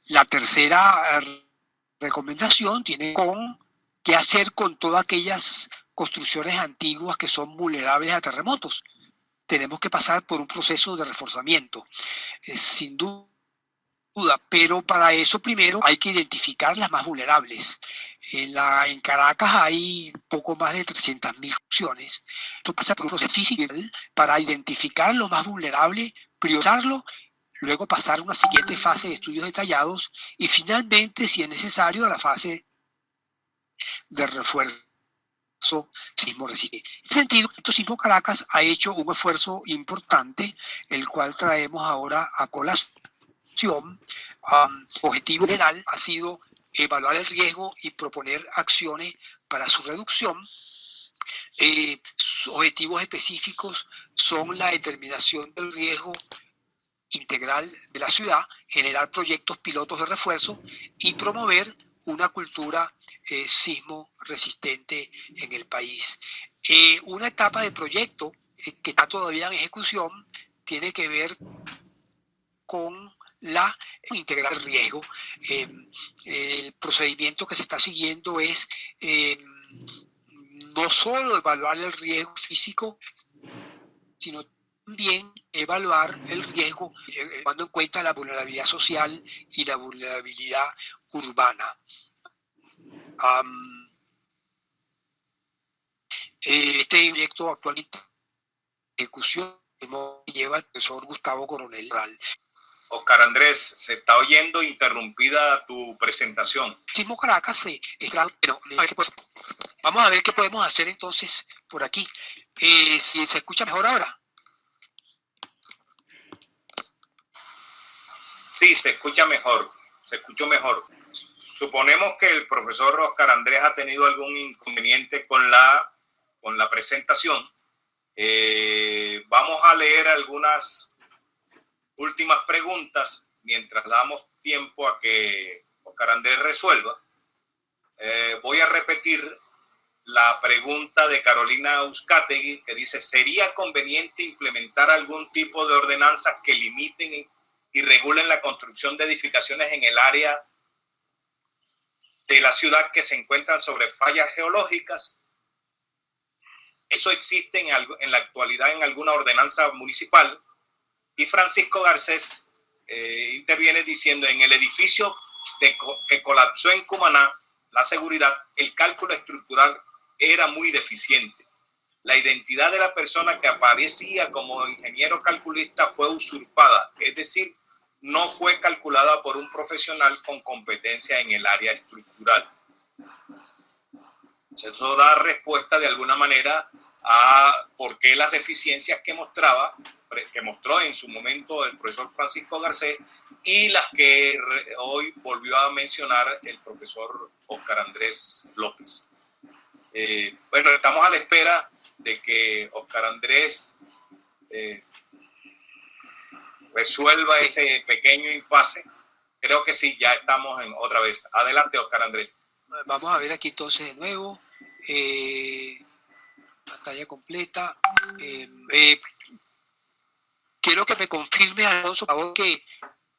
La tercera recomendación tiene con qué hacer con todas aquellas construcciones antiguas que son vulnerables a terremotos. Tenemos que pasar por un proceso de reforzamiento, sin duda, pero para eso primero hay que identificar las más vulnerables. En Caracas hay poco más de 300.000 construcciones. Esto pasa por un proceso físico para identificar lo más vulnerable, priorizarlo, luego pasar a una siguiente fase de estudios detallados y finalmente, si es necesario, a la fase de refuerzo sismo resistente. En ese sentido, Sismo Caracas ha hecho un esfuerzo importante, el cual traemos ahora a colación. Objetivo general ha sido evaluar el riesgo y proponer acciones para su reducción. Sus objetivos específicos son la determinación del riesgo integral de la ciudad, generar proyectos pilotos de refuerzo y promover una cultura sismo resistente en el país. Una etapa de proyecto que está todavía en ejecución tiene que ver con la integral del riesgo. El procedimiento que se está siguiendo es no solo evaluar el riesgo físico, sino también evaluar el riesgo tomando en cuenta la vulnerabilidad social y la vulnerabilidad urbana. Este proyecto actualmente en ejecución lleva el profesor Gustavo Coronel. Oscar Andrés, se está oyendo interrumpida tu presentación. Sismo Caracas, pero vamos a ver qué podemos hacer entonces por aquí. Si se escucha mejor ahora. Sí, se escucha mejor, se escuchó mejor. Suponemos que el profesor Oscar Andrés ha tenido algún inconveniente con la presentación. Vamos a leer algunas últimas preguntas mientras damos tiempo a que Oscar Andrés resuelva. Voy a repetir la pregunta de Carolina Uzcategui, que dice: ¿sería conveniente implementar algún tipo de ordenanzas que limiten y regulen la construcción de edificaciones en el área de la ciudad que se encuentran sobre fallas geológicas? Eso existe en la actualidad en alguna ordenanza municipal. Y Francisco Garcés interviene diciendo: en el edificio que colapsó en Cumaná, la seguridad, el cálculo estructural era muy deficiente. La identidad de la persona que aparecía como ingeniero calculista fue usurpada, es decir, no fue calculada por un profesional con competencia en el área estructural. Eso da respuesta de alguna manera a por qué las deficiencias que mostró en su momento el profesor Francisco Garcés y las que hoy volvió a mencionar el profesor Oscar Andrés López. Bueno, estamos a la espera de que Oscar Andrés resuelva ese pequeño impasse. Creo que sí, ya estamos otra vez. Adelante, Oscar Andrés. Vamos a ver aquí entonces de nuevo. Pantalla completa. Quiero que me confirme, Alonso, por favor, que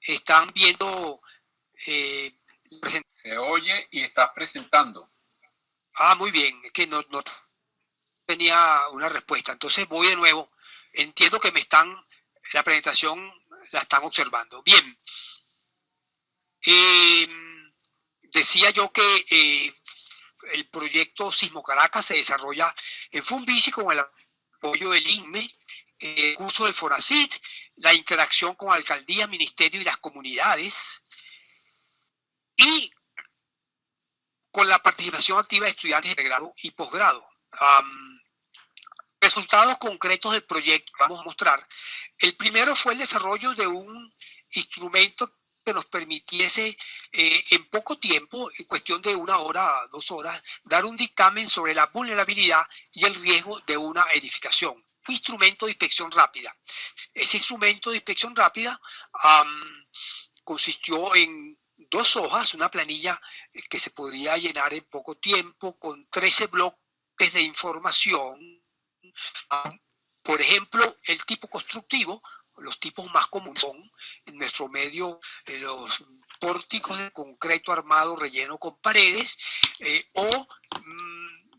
están viendo. Se oye y estás presentando. Muy bien, es que no tenía una respuesta. Entonces voy de nuevo. Entiendo que la presentación la están observando. Bien, Decía yo que el proyecto Sismo Caracas se desarrolla en Funvici con el apoyo del INME, el curso del FONACIT, la interacción con alcaldías, ministerios y las comunidades, y con la participación activa de estudiantes de pregrado y posgrado. Resultados concretos del proyecto vamos a mostrar. El primero fue el desarrollo de un instrumento que nos permitiese en poco tiempo, en cuestión de 1 hora, 2 horas, dar un dictamen sobre la vulnerabilidad y el riesgo de una edificación. Un instrumento de inspección rápida. Ese instrumento de inspección rápida consistió en 2 hojas, una planilla que se podría llenar en poco tiempo, con 13 bloques de información. Por ejemplo, el tipo constructivo. Los tipos más comunes son en nuestro medio los pórticos de concreto armado relleno con paredes o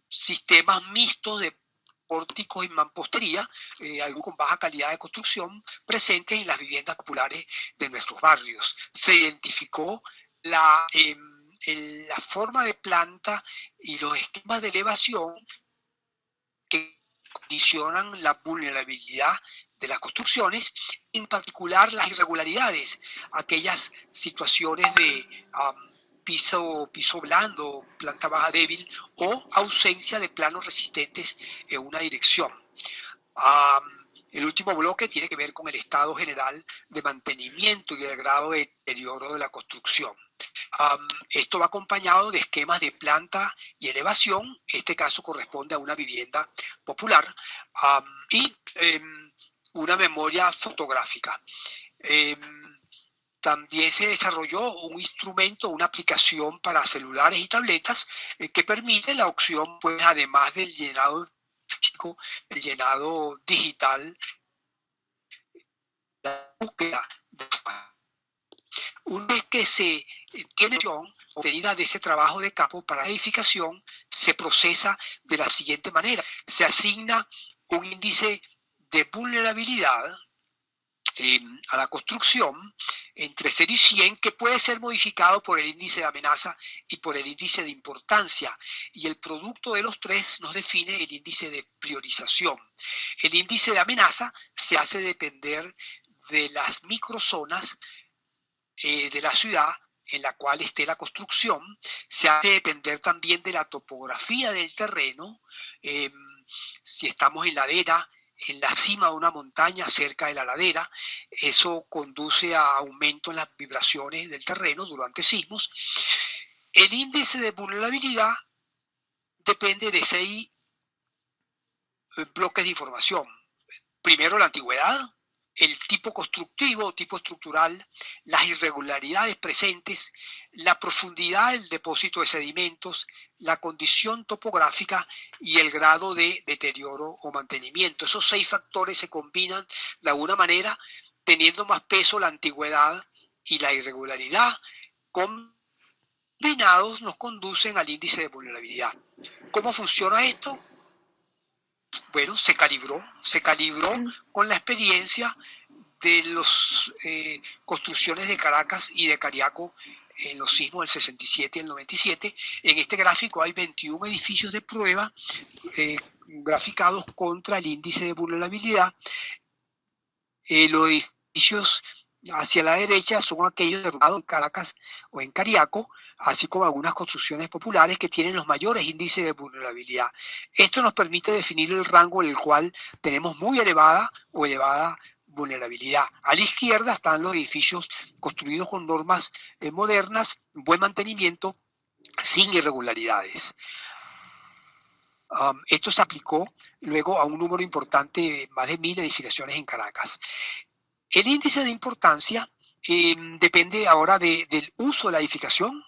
sistemas mixtos de pórticos y mampostería, algunos con baja calidad de construcción, presentes en las viviendas populares de nuestros barrios. Se identificó la forma de planta y los esquemas de elevación que condicionan la vulnerabilidad de las construcciones, en particular las irregularidades, aquellas situaciones de piso blando, planta baja débil o ausencia de planos resistentes en una dirección. El último bloque tiene que ver con el estado general de mantenimiento y el grado de deterioro de la construcción. Esto va acompañado de esquemas de planta y elevación. Este caso corresponde a una vivienda popular y una memoria fotográfica. También se desarrolló un instrumento, una aplicación para celulares y tabletas que permite la opción, pues, además del llenado físico, el llenado digital, la búsqueda. Una vez que se tiene obtenida de ese trabajo de campo para la edificación, se procesa de la siguiente manera. Se asigna un índice de vulnerabilidad a la construcción entre 0 y 100, que puede ser modificado por el índice de amenaza y por el índice de importancia, y el producto de los tres nos define el índice de priorización. El índice de amenaza se hace depender de las microzonas de la ciudad en la cual esté la construcción, se hace depender también de la topografía del terreno, si estamos en ladera, en la cima de una montaña, cerca de la ladera, eso conduce a aumento en las vibraciones del terreno durante sismos. El índice de vulnerabilidad depende de 6 bloques de información. Primero, la antigüedad, el tipo constructivo o tipo estructural, las irregularidades presentes, la profundidad del depósito de sedimentos, la condición topográfica y el grado de deterioro o mantenimiento. Esos 6 factores se combinan de alguna manera, teniendo más peso la antigüedad y la irregularidad. Combinados nos conducen al índice de vulnerabilidad. ¿Cómo funciona esto? Bueno, se calibró con la experiencia de las construcciones de Caracas y de Cariaco en los sismos del 67 y el 97. En este gráfico hay 21 edificios de prueba graficados contra el índice de vulnerabilidad. Los edificios hacia la derecha son aquellos derrubados en Caracas o en Cariaco, así como algunas construcciones populares que tienen los mayores índices de vulnerabilidad. Esto nos permite definir el rango en el cual tenemos muy elevada o elevada vulnerabilidad. A la izquierda están los edificios construidos con normas modernas, buen mantenimiento, sin irregularidades. Esto se aplicó luego a un número importante, más de 1000 edificaciones en Caracas. El índice de importancia depende ahora del uso de la edificación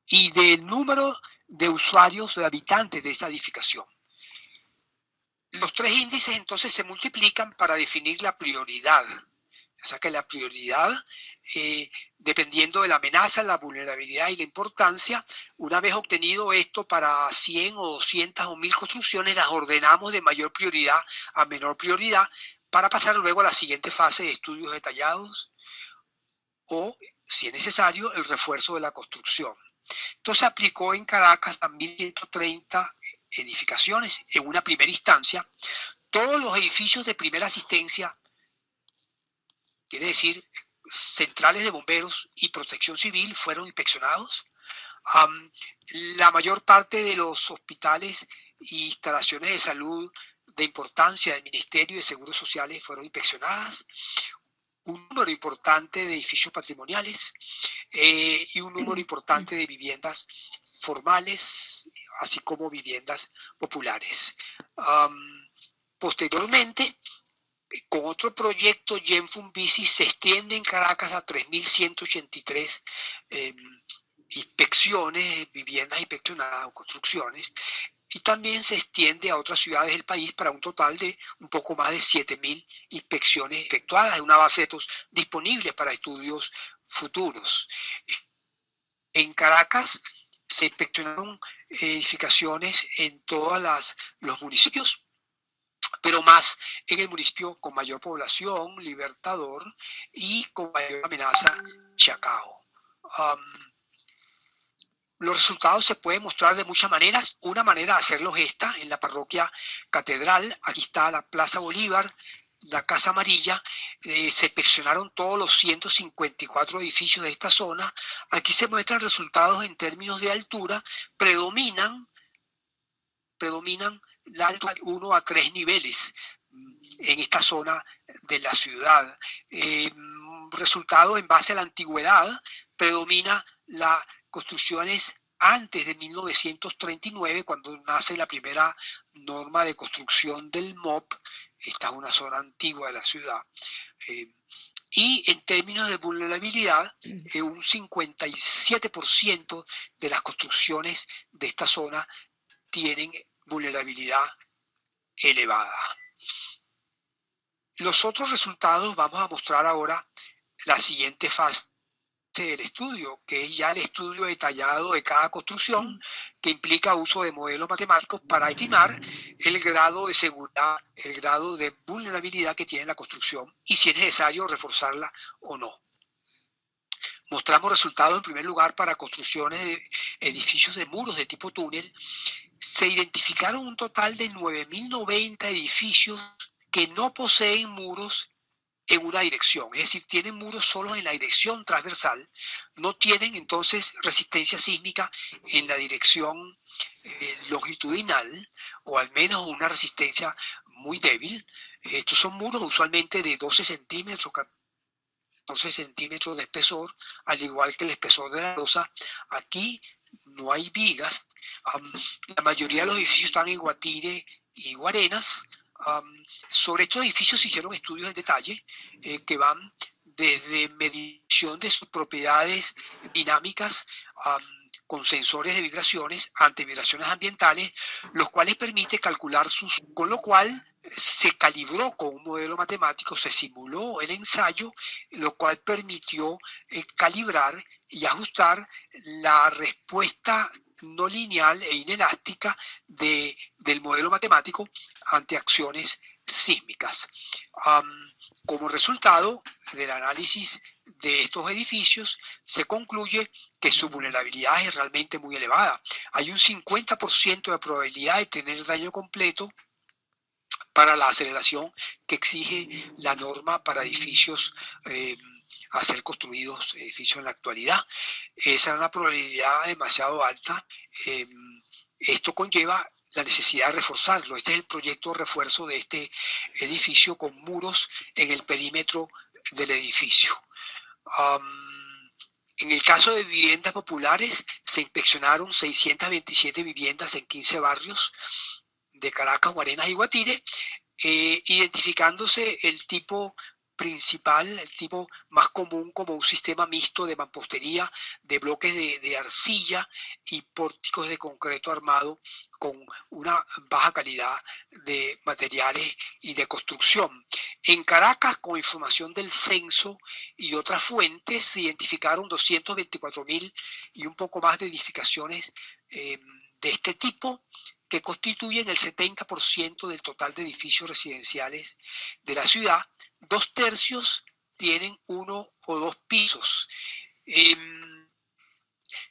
y del número de usuarios o de habitantes de esa edificación. Los 3 índices entonces se multiplican para definir la prioridad. O sea que la prioridad, dependiendo de la amenaza, la vulnerabilidad y la importancia, una vez obtenido esto para 100 o 200 o 1000 construcciones, las ordenamos de mayor prioridad a menor prioridad para pasar luego a la siguiente fase de estudios detallados o si es necesario, el refuerzo de la construcción. Entonces aplicó en Caracas a 1.130 edificaciones en una primera instancia. Todos los edificios de primera asistencia, quiere decir centrales de bomberos y protección civil, fueron inspeccionados. La mayor parte de los hospitales e instalaciones de salud de importancia del Ministerio de Seguros Sociales fueron inspeccionadas. Un número importante de edificios patrimoniales y un número importante de viviendas formales, así como viviendas populares. Posteriormente, con otro proyecto, Genfumbici se extiende en Caracas a 3.183 inspecciones, viviendas inspeccionadas o construcciones, y también se extiende a otras ciudades del país para un total de un poco más de 7.000 inspecciones efectuadas, en una base de datos disponible para estudios futuros. En Caracas se inspeccionaron edificaciones en todos los municipios, pero más en el municipio con mayor población, Libertador, y con mayor amenaza, Chacao. Los resultados se pueden mostrar de muchas maneras. Una manera de hacerlos es esta, en la parroquia Catedral. Aquí está la Plaza Bolívar, la Casa Amarilla. Se inspeccionaron todos los 154 edificios de esta zona. Aquí se muestran resultados en términos de altura. Predominan la altura de 1 a 3 niveles en esta zona de la ciudad. Resultado en base a la antigüedad, predomina las construcciones antes de 1939, cuando nace la primera norma de construcción del MOP. Esta es una zona antigua de la ciudad. Y en términos de vulnerabilidad, un 57% de las construcciones de esta zona tienen vulnerabilidad elevada. Los otros resultados vamos a mostrar ahora la siguiente fase del estudio, que es ya el estudio detallado de cada construcción, que implica uso de modelos matemáticos para estimar el grado de seguridad, el grado de vulnerabilidad que tiene la construcción y si es necesario reforzarla o no. Mostramos resultados en primer lugar para construcciones de edificios de muros de tipo túnel. Se identificaron un total de 9.090 edificios que no poseen muros en una dirección, es decir, tienen muros solo en la dirección transversal, no tienen entonces resistencia sísmica en la dirección longitudinal, o al menos una resistencia muy débil. Estos son muros usualmente de 12 centímetros, 14 centímetros de espesor, al igual que el espesor de la losa. Aquí no hay vigas. La mayoría de los edificios están en Guatire y Guarenas. Sobre estos edificios se hicieron estudios en detalle que van desde medición de sus propiedades dinámicas con sensores de vibraciones ante vibraciones ambientales, los cuales permite calcular con lo cual se calibró con un modelo matemático, se simuló el ensayo, lo cual permitió calibrar y ajustar la respuesta no lineal e inelástica del modelo matemático ante acciones sísmicas. Como resultado del análisis de estos edificios, se concluye que su vulnerabilidad es realmente muy elevada. Hay un 50% de probabilidad de tener daño completo para la aceleración que exige la norma para edificios a ser construidos, edificios en la actualidad. Esa es una probabilidad demasiado alta. Esto conlleva la necesidad de reforzarlo. Este es el proyecto de refuerzo de este edificio con muros en el perímetro del edificio. En el caso de viviendas populares, se inspeccionaron 627 viviendas en 15 barrios de Caracas, Guarenas y Guatire, identificándose el tipo principal, el tipo más común como un sistema mixto de mampostería, de bloques de arcilla y pórticos de concreto armado con una baja calidad de materiales y de construcción. En Caracas, con información del censo y otras fuentes, se identificaron 224.000 y un poco más de edificaciones de este tipo, que constituyen el 70% del total de edificios residenciales de la ciudad. 2/3 tienen 1 o 2 pisos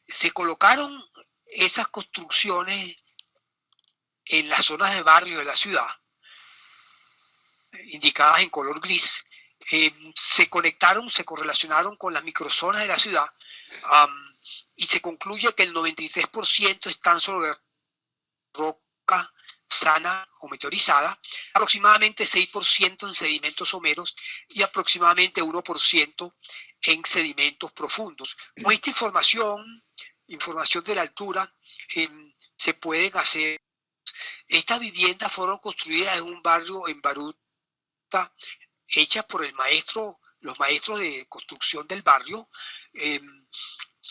Se colocaron esas construcciones en las zonas de barrio de la ciudad, indicadas en color gris. Se correlacionaron con las microzonas de la ciudad, y se concluye que el 93% están sobre roca sana o meteorizada, aproximadamente 6% en sedimentos someros y aproximadamente 1% en sedimentos profundos. Con esta información de la altura, se pueden hacer. Estas viviendas fueron construidas en un barrio en Baruta, hechas por los maestros de construcción del barrio,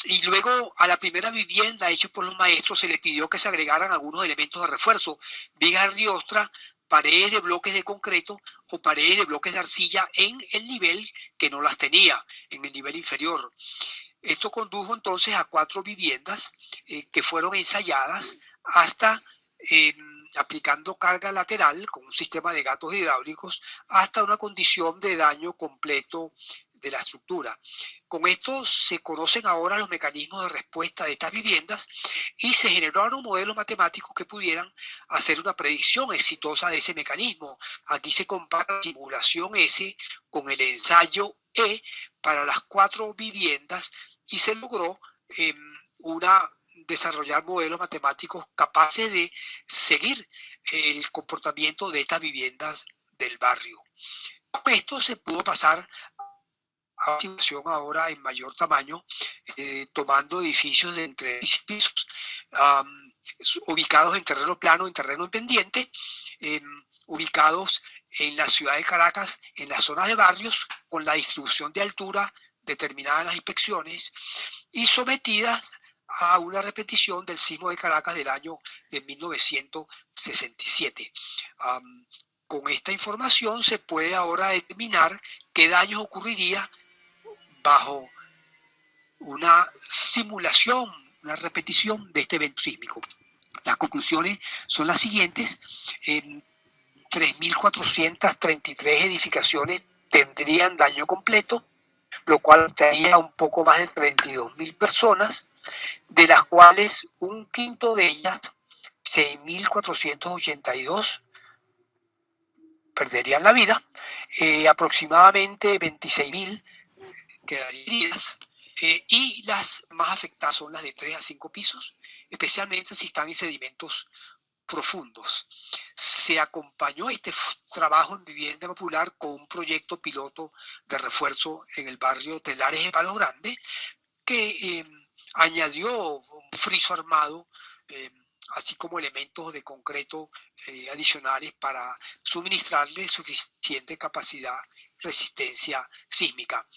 y luego a la primera vivienda hecha por los maestros se le pidió que se agregaran algunos elementos de refuerzo, vigas de riostra, paredes de bloques de concreto o paredes de bloques de arcilla en el nivel que no las tenía, en el nivel inferior. Esto condujo entonces a 4 viviendas que fueron ensayadas hasta, aplicando carga lateral con un sistema de gatos hidráulicos, hasta una condición de daño completo de la estructura. Con esto se conocen ahora los mecanismos de respuesta de estas viviendas y se generaron modelos matemáticos que pudieran hacer una predicción exitosa de ese mecanismo. Aquí se compara la simulación S con el ensayo E para las 4 viviendas y se logró desarrollar modelos matemáticos capaces de seguir el comportamiento de estas viviendas del barrio. Con esto se pudo pasar a una simulación ahora en mayor tamaño, tomando edificios de entre 6 pisos, ubicados en terreno plano, en terreno en pendiente, ubicados en la ciudad de Caracas, en las zonas de barrios, con la distribución de altura determinada en las inspecciones y sometidas a una repetición del sismo de Caracas del año de 1967. Con esta información se puede ahora determinar qué daños ocurriría bajo una simulación, una repetición de este evento sísmico. Las conclusiones son las siguientes: 3.433 edificaciones tendrían daño completo, lo cual traería un poco más de 32.000 personas, de las cuales un quinto de ellas, 6.482, perderían la vida, aproximadamente 26.000 quedarían heridas, y las más afectadas son las de 3 a 5 pisos, especialmente si están en sedimentos profundos. Se acompañó este trabajo en vivienda popular con un proyecto piloto de refuerzo en el barrio Telares de Palo Grande, que añadió un friso armado, así como elementos de concreto adicionales para suministrarle suficiente capacidad, resistencia sísmica.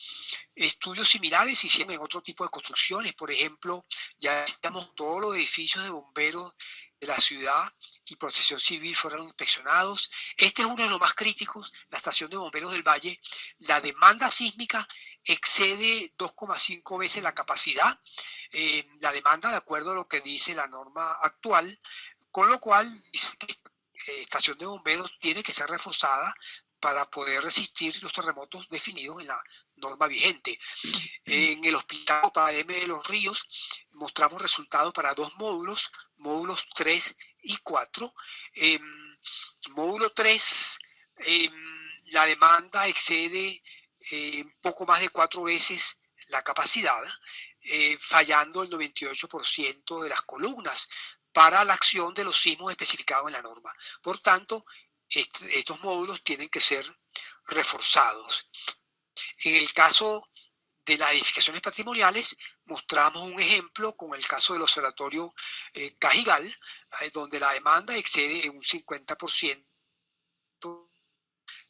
Estudios similares se hicieron en otro tipo de construcciones. Por ejemplo, ya estamos, todos los edificios de bomberos de la ciudad y Protección Civil fueron inspeccionados. Este es uno de los más críticos, la estación de bomberos del Valle. La demanda sísmica excede 2,5 veces la capacidad, la demanda, de acuerdo a lo que dice la norma actual, con lo cual la estación de bomberos tiene que ser reforzada para poder resistir los terremotos definidos en la norma vigente. En el Hospital JM de Los Ríos mostramos resultados para 2 módulos, módulos 3 y 4. Módulo 3, la demanda excede poco más de 4 veces la capacidad, fallando el 98% de las columnas para la acción de los sismos especificados en la norma. Por tanto, estos módulos tienen que ser reforzados. En el caso de las edificaciones patrimoniales, mostramos un ejemplo con el caso del observatorio Cajigal, donde la demanda excede en un 50%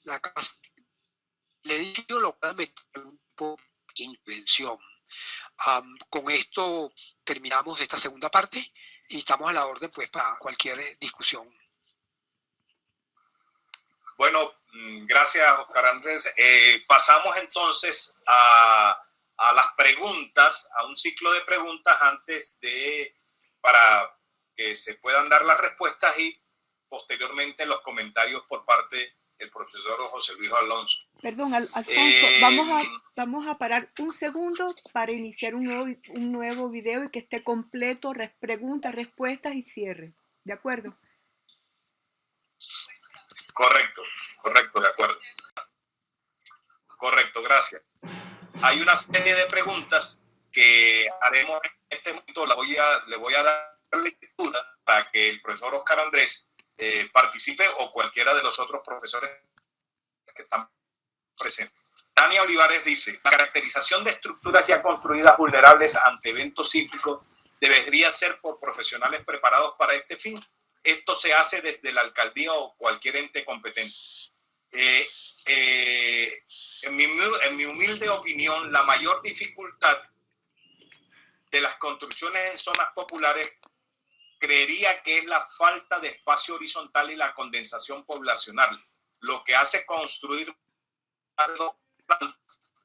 la capacidad del edificio, lo cual me un tipo de invención. Con esto terminamos esta segunda parte y estamos a la orden pues para cualquier discusión. Bueno, gracias, Oscar Andrés. Pasamos entonces a las preguntas, a un ciclo de preguntas para que se puedan dar las respuestas y posteriormente los comentarios por parte el profesor José Luis Alonso. Perdón, Alfonso, vamos a parar un segundo para iniciar un nuevo video y que esté completo, preguntas, respuestas y cierre. ¿De acuerdo? Correcto, de acuerdo. Correcto, gracias. Hay una serie de preguntas que haremos en este momento. Le voy a dar lectura para que el profesor Oscar Andrés participe, o cualquiera de los otros profesores que están presentes. Tania Olivares dice: la caracterización de estructuras ya construidas vulnerables ante eventos sísmicos debería ser por profesionales preparados para este fin. Esto se hace desde la alcaldía o cualquier ente competente. En mi humilde opinión, la mayor dificultad de las construcciones en zonas populares creería que es la falta de espacio horizontal y la condensación poblacional, lo que hace construir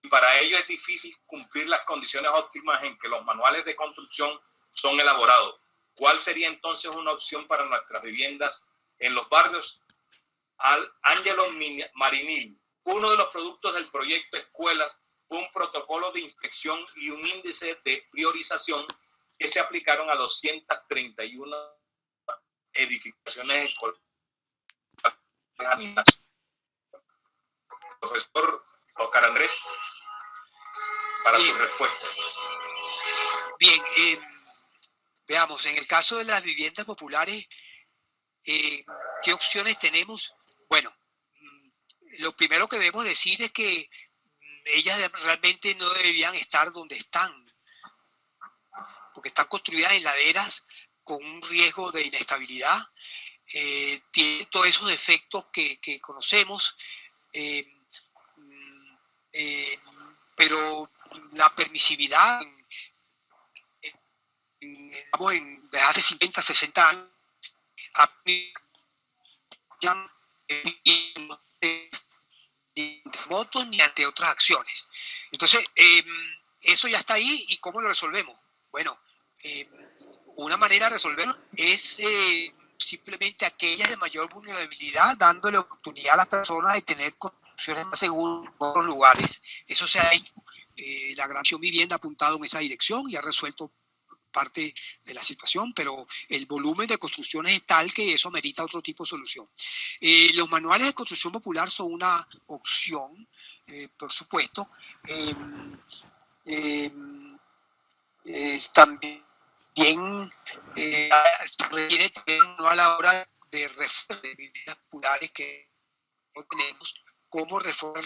y para ello es difícil cumplir las condiciones óptimas en que los manuales de construcción son elaborados. ¿Cuál sería entonces una opción para nuestras viviendas en los barrios? Ángelo Marinil: uno de los productos del proyecto Escuelas fue un protocolo de inspección y un índice de priorización que se aplicaron a 231 edificaciones escolares. Profesor Oscar Andrés, para su respuesta. Bien, veamos, en el caso de las viviendas populares, ¿qué opciones tenemos? Bueno, lo primero que debemos decir es que ellas realmente no deberían estar donde están, porque están construidas en laderas con un riesgo de inestabilidad, tienen todos esos defectos que conocemos, pero la permisividad desde hace 50, 60 años ni terremotos ni ante otras acciones. Entonces, eso ya está ahí. ¿Y cómo lo resolvemos? Bueno, una manera de resolverlo es simplemente aquellas de mayor vulnerabilidad, dándole oportunidad a las personas de tener construcciones más seguras en otros lugares. Eso se ha hecho. La Gran Acción Vivienda ha apuntado en esa dirección y ha resuelto parte de la situación, pero el volumen de construcciones es tal que eso merita otro tipo de solución. Los manuales de construcción popular son una opción, por supuesto. También requiere tener a la hora de reforma de viviendas populares que no tenemos, cómo reformar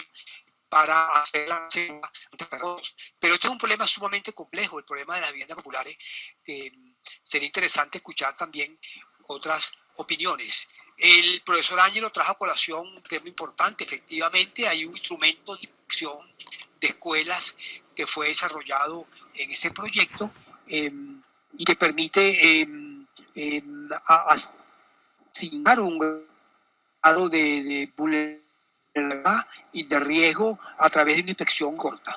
para hacer la reserva ante terremotos. Pero este es un problema sumamente complejo, el problema de las viviendas populares. Sería interesante escuchar también otras opiniones. El profesor Ángelo trajo a colación un tema importante. Efectivamente, hay un instrumento de inspección de escuelas que fue desarrollado en ese proyecto y que permite asignar un grado de vulnerabilidad y de riesgo a través de una inspección corta.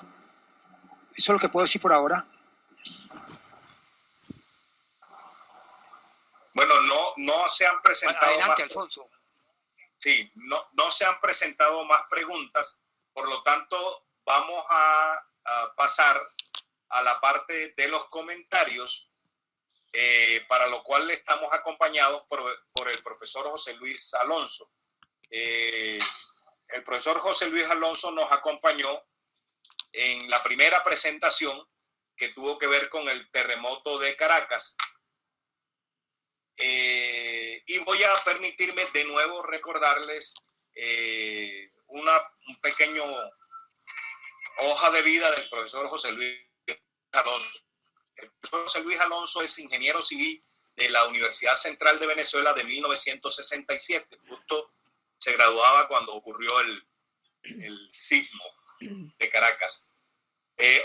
Eso es lo que puedo decir por ahora. Bueno, no se han presentado. Adelante, Alfonso. Sí, no se han presentado más preguntas, por lo tanto vamos a pasar a la parte de los comentarios, para lo cual estamos acompañados por el profesor José Luis Alonso. El profesor José Luis Alonso nos acompañó en la primera presentación que tuvo que ver con el terremoto de Caracas. Y voy a permitirme de nuevo recordarles un pequeño hoja de vida del profesor José Luis Alonso. El profesor José Luis Alonso es ingeniero civil de la Universidad Central de Venezuela de 1967. Justo se graduaba cuando ocurrió el sismo de Caracas.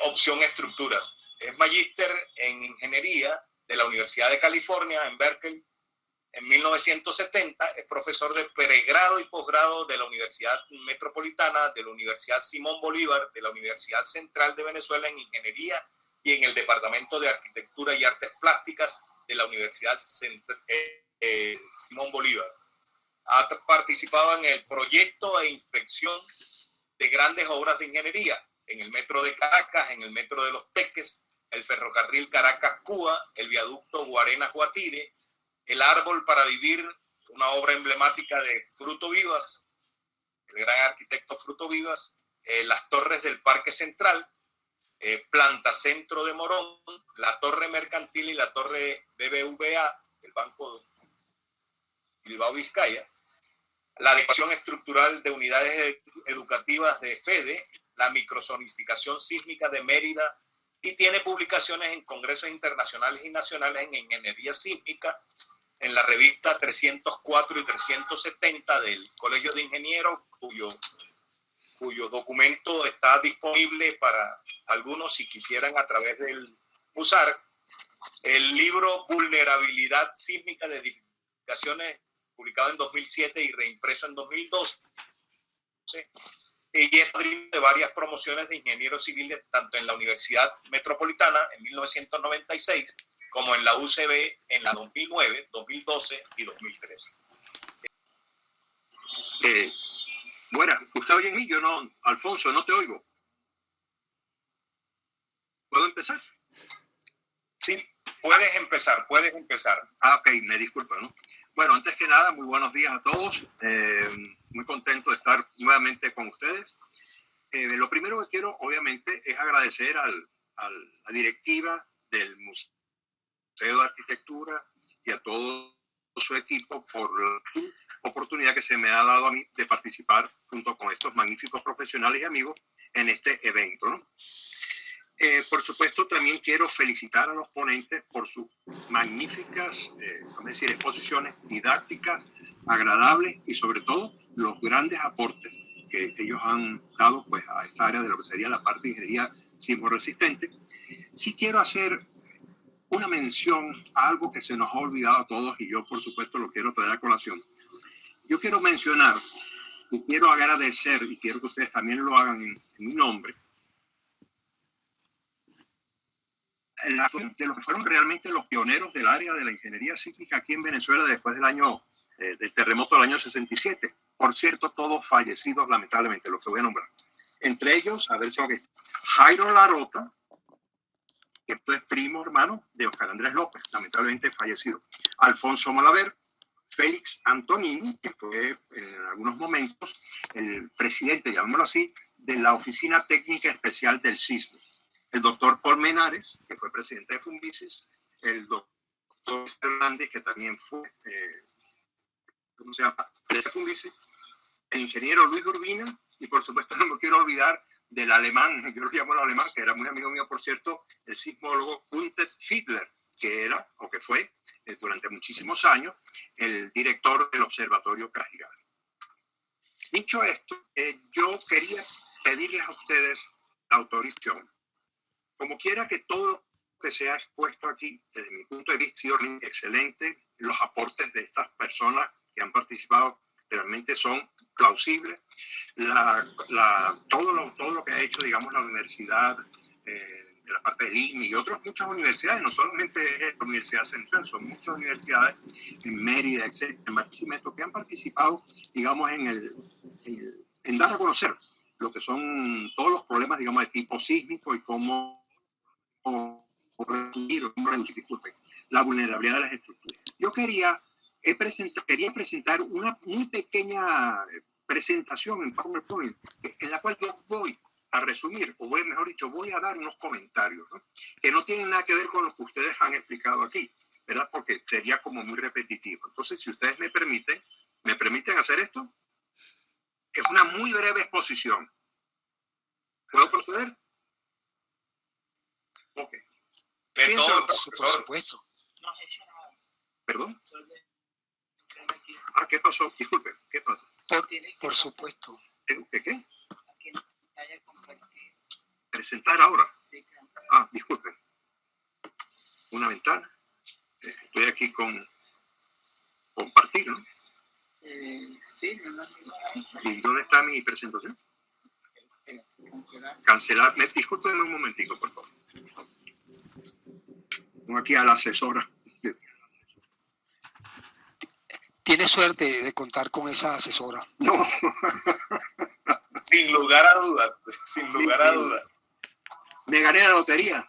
Opción estructuras. Es magíster en ingeniería de la Universidad de California en Berkeley. En 1970 es profesor de pregrado y posgrado de la Universidad Metropolitana, de la Universidad Simón Bolívar, de la Universidad Central de Venezuela en ingeniería y en el Departamento de Arquitectura y Artes Plásticas de la Universidad Simón Bolívar. Ha participado en el proyecto e inspección de grandes obras de ingeniería en el metro de Caracas, en el metro de Los Teques, el ferrocarril Caracas-Cuba, el viaducto Guarenas-Guatire, el árbol para vivir, una obra emblemática de Fruto Vivas, el gran arquitecto Fruto Vivas, las torres del Parque Central, Planta Centro de Morón, la torre mercantil y la torre BBVA, el Banco Bilbao Vizcaya, la adecuación estructural de unidades educativas de FEDE, la microzonificación sísmica de Mérida, y tiene publicaciones en congresos internacionales y nacionales en ingeniería sísmica, en la revista 304 y 370 del Colegio de Ingenieros, cuyo documento está disponible para algunos si quisieran a través del USAR. El libro Vulnerabilidad Sísmica de Edificaciones, publicado en 2007 y reimpreso en 2012. Y es padrino de varias promociones de ingenieros civiles, tanto en la Universidad Metropolitana en 1996, como en la UCB en la 2009, 2012 y 2013. Bueno, ¿usted oye en mí? Yo no, Alfonso, no te oigo. ¿Puedo empezar? Sí, puedes empezar. Ok, me disculpa, ¿no? Bueno, antes que nada, muy buenos días a todos. Muy contento de estar nuevamente con ustedes. Lo primero que quiero, obviamente, es agradecer a la directiva del Museo de Arquitectura y a todo su equipo por la oportunidad que se me ha dado a mí de participar junto con estos magníficos profesionales y amigos en este evento, ¿no? Por supuesto, también quiero felicitar a los ponentes por sus magníficas exposiciones didácticas, agradables y sobre todo los grandes aportes que ellos han dado pues, a esta área de lo que sería la parte de ingeniería sismorresistente. Sí quiero hacer una mención a algo que se nos ha olvidado a todos y yo por supuesto lo quiero traer a colación. Yo quiero mencionar y quiero agradecer y quiero que ustedes también lo hagan en mi nombre, de los que fueron realmente los pioneros del área de la ingeniería sísmica aquí en Venezuela después del terremoto del año 67. Por cierto, todos fallecidos lamentablemente, los que voy a nombrar. Entre ellos, a ver si que Jairo Larota, que es primo hermano de Oscar Andrés López, lamentablemente fallecido. Alfonso Malaver, Félix Antonini, que fue en algunos momentos el presidente, llamémoslo así, de la Oficina Técnica Especial del Sismo. El doctor Paul Menares, que fue presidente de Fumbisis, el doctor Hernández, que también fue, ¿cómo se llama?, presidente de Fumbisis, el ingeniero Luis Urbina, y por supuesto no me quiero olvidar del alemán, yo lo llamo el alemán, que era muy amigo mío, por cierto, el sismólogo Gunther Fiedler, que era, o que fue, durante muchísimos años, el director del Observatorio Cajigal. Dicho esto, yo quería pedirles a ustedes la autorización. Como quiera que todo lo que se ha expuesto aquí, desde mi punto de vista, ha sido excelente. Los aportes de estas personas que han participado realmente son plausibles. Todo lo que ha hecho, digamos, la universidad, de la parte del INMI y otras muchas universidades, no solamente la Universidad Central, son muchas universidades en Mérida, etcétera, en Barquisimeto, que han participado, digamos, en dar a conocer lo que son todos los problemas, digamos, de tipo sísmico y cómo disculpen, la vulnerabilidad de las estructuras. Yo quería presentar una muy pequeña presentación en PowerPoint en la cual yo voy a resumir, o mejor dicho, voy a dar unos comentarios, ¿no?, que no tienen nada que ver con lo que ustedes han explicado aquí, ¿verdad? Porque sería como muy repetitivo. Entonces, si ustedes me permiten hacer esto, es una muy breve exposición. ¿Puedo proceder? Ok. Por supuesto. ¿Perdón? ¿Qué pasó? Disculpe, ¿qué pasa? Por supuesto. ¿Qué? Presentar ahora. Disculpe. Una ventana. Estoy aquí con compartir, ¿no? Sí. ¿Y dónde está mi presentación? Cancelar. Disculpen un momentico, por favor. Tengo aquí a la asesora. Tiene suerte de contar con esa asesora. No. Sin lugar a dudas, sin lugar a dudas. Me gané la lotería.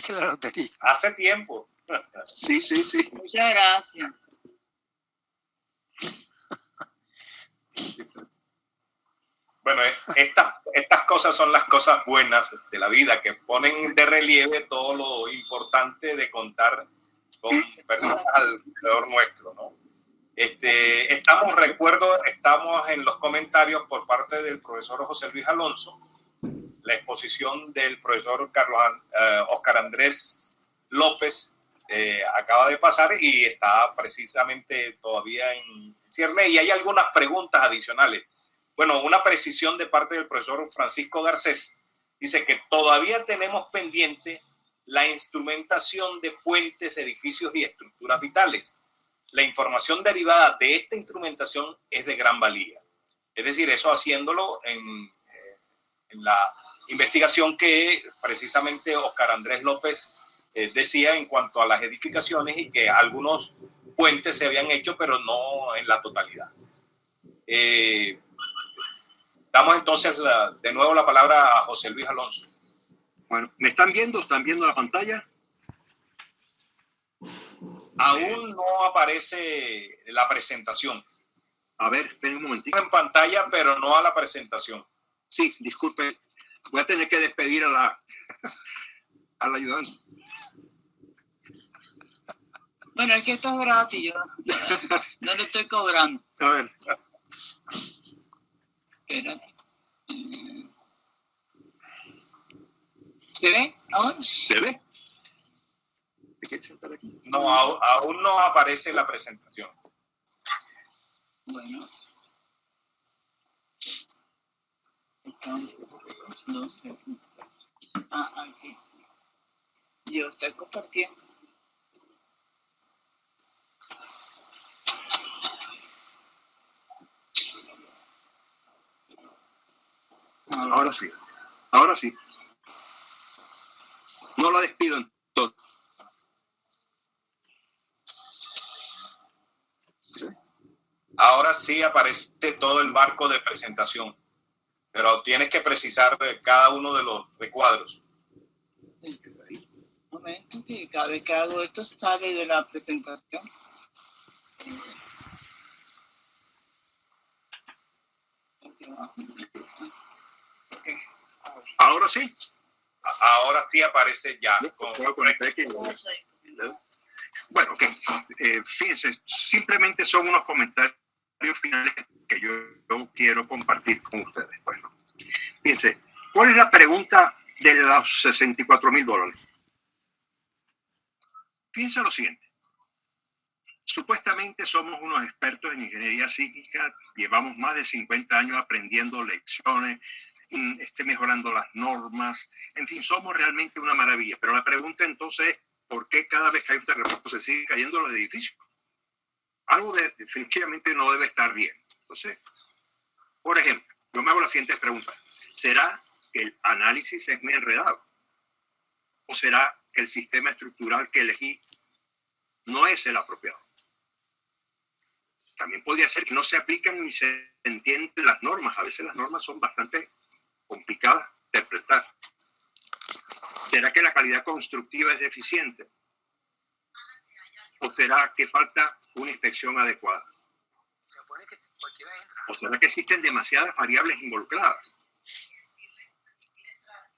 La lotería. Hace tiempo. Sí. Muchas gracias. Bueno, estas cosas son las cosas buenas de la vida, que ponen de relieve todo lo importante de contar con personas alrededor nuestro, ¿no? Estamos en los comentarios por parte del profesor José Luis Alonso, la exposición del profesor Oscar Andrés López acaba de pasar y está precisamente todavía en cierne, y hay algunas preguntas adicionales. Bueno, una precisión de parte del profesor Francisco Garcés. Dice que todavía tenemos pendiente la instrumentación de puentes, edificios y estructuras vitales. La información derivada de esta instrumentación es de gran valía. Es decir, eso haciéndolo en la investigación que precisamente Oscar Andrés López decía en cuanto a las edificaciones, y que algunos puentes se habían hecho, pero no en la totalidad. Damos entonces de nuevo la palabra a José Luis Alonso. Bueno, ¿me están viendo? ¿Están viendo la pantalla? Aún no aparece la presentación. A ver, esperen un momentito. En pantalla, pero no a la presentación. Sí, disculpe. Voy a tener que despedir a la ayudante. Bueno, es que esto es gratis, yo no le estoy cobrando. A ver. Espérate. ¿Se ve ahora? ¿Se ve? ¿Te quieres sentar aquí? No, aún no aparece la presentación. Bueno. No sé. Aquí. Yo estoy compartiendo. Ahora sí. Ahora sí. No la despido entonces. ¿Sí? Ahora sí aparece todo el marco de presentación, pero tienes que precisar cada uno de los recuadros. Un momento, que cada vez que hago esto sale de la presentación. Ahora sí. Ahora sí aparece ya. Bueno, ok. Fíjense, simplemente son unos comentarios finales que yo quiero compartir con ustedes. Bueno, fíjense, ¿cuál es la pregunta de los $64,000? Fíjense lo siguiente. Supuestamente somos unos expertos en ingeniería psíquica, llevamos más de 50 años aprendiendo lecciones, mejorando las normas, en fin, somos realmente una maravilla. Pero la pregunta entonces es, ¿por qué cada vez que hay un terremoto se sigue cayendo los edificios? Algo definitivamente no debe estar bien. Entonces, por ejemplo, yo me hago las siguientes preguntas. ¿Será que el análisis es muy enredado? ¿O será que el sistema estructural que elegí no es el apropiado? También podría ser que no se aplican ni se entienden las normas. A veces las normas son bastante complicadas de interpretar. ¿Será que la calidad constructiva es deficiente? ¿O será que falta una inspección adecuada? ¿O será que existen demasiadas variables involucradas?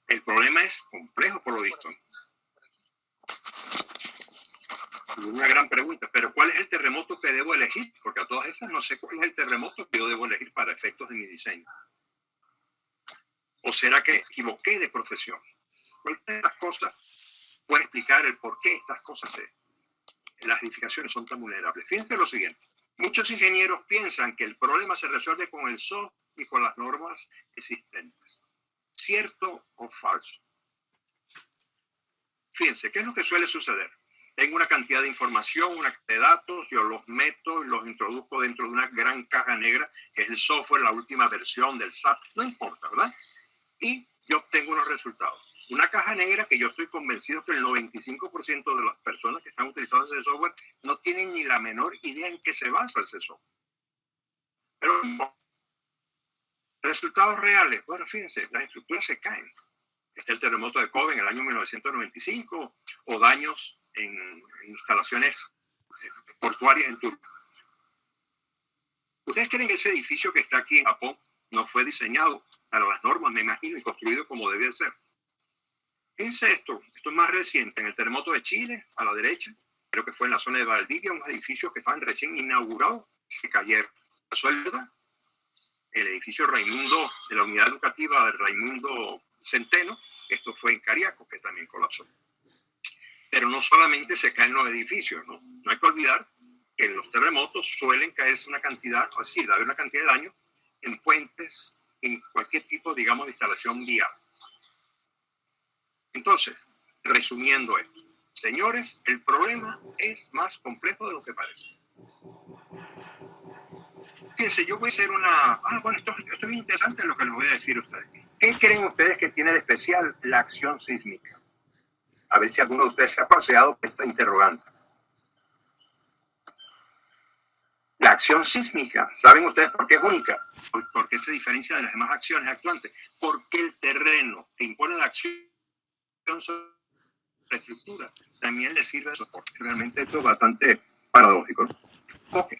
El problema es complejo, por lo visto. Una gran pregunta, pero ¿cuál es el terremoto que debo elegir? Porque a todas estas no sé cuál es el terremoto que yo debo elegir para efectos de mi diseño. ¿O será que equivoqué de profesión? ¿Cuál de estas cosas puede explicar el por qué estas cosas las edificaciones son tan vulnerables? Fíjense lo siguiente. Muchos ingenieros piensan que el problema se resuelve con el SOP y con las normas existentes. ¿Cierto o falso? Fíjense, ¿qué es lo que suele suceder? Tengo una cantidad de información, una cantidad de datos, yo los meto y los introduzco dentro de una gran caja negra, que es el software, la última versión del SAP, no importa, ¿verdad? Y yo obtengo unos resultados. Una caja negra que yo estoy convencido que el 95% de las personas que están utilizando ese software no tienen ni la menor idea en qué se basa ese software. Pero resultados reales, bueno, fíjense, las estructuras se caen. Está el terremoto de Kobe en el año 1995 o daños en instalaciones portuarias en Turquía. ¿Ustedes creen que ese edificio que está aquí en Japón no fue diseñado para las normas, me imagino, y construido como debía ser? Fíjense esto es más reciente, en el terremoto de Chile, a la derecha, creo que fue en la zona de Valdivia, unos edificios que estaban recién inaugurados, se cayeron. Suelta, el edificio Raimundo, de la unidad educativa de Raimundo Centeno, esto fue en Cariaco, que también colapsó. Pero no solamente se caen los edificios, ¿no? No hay que olvidar que en los terremotos suelen caerse una cantidad, es decir, haber una cantidad de daño en puentes, en cualquier tipo, digamos, de instalación vial. Entonces, resumiendo esto, señores, el problema es más complejo de lo que parece. Fíjense, yo voy a hacer una... bueno, esto es bien interesante lo que les voy a decir a ustedes. ¿Qué creen ustedes que tiene de especial la acción sísmica? A ver si alguno de ustedes se ha paseado por esta interrogante. La acción sísmica, ¿saben ustedes por qué es única? ¿Por qué se diferencia de las demás acciones actuantes? Porque el terreno que impone la acción sobre la estructura también le sirve de soporte. Realmente esto es bastante paradójico, ¿no? Ok.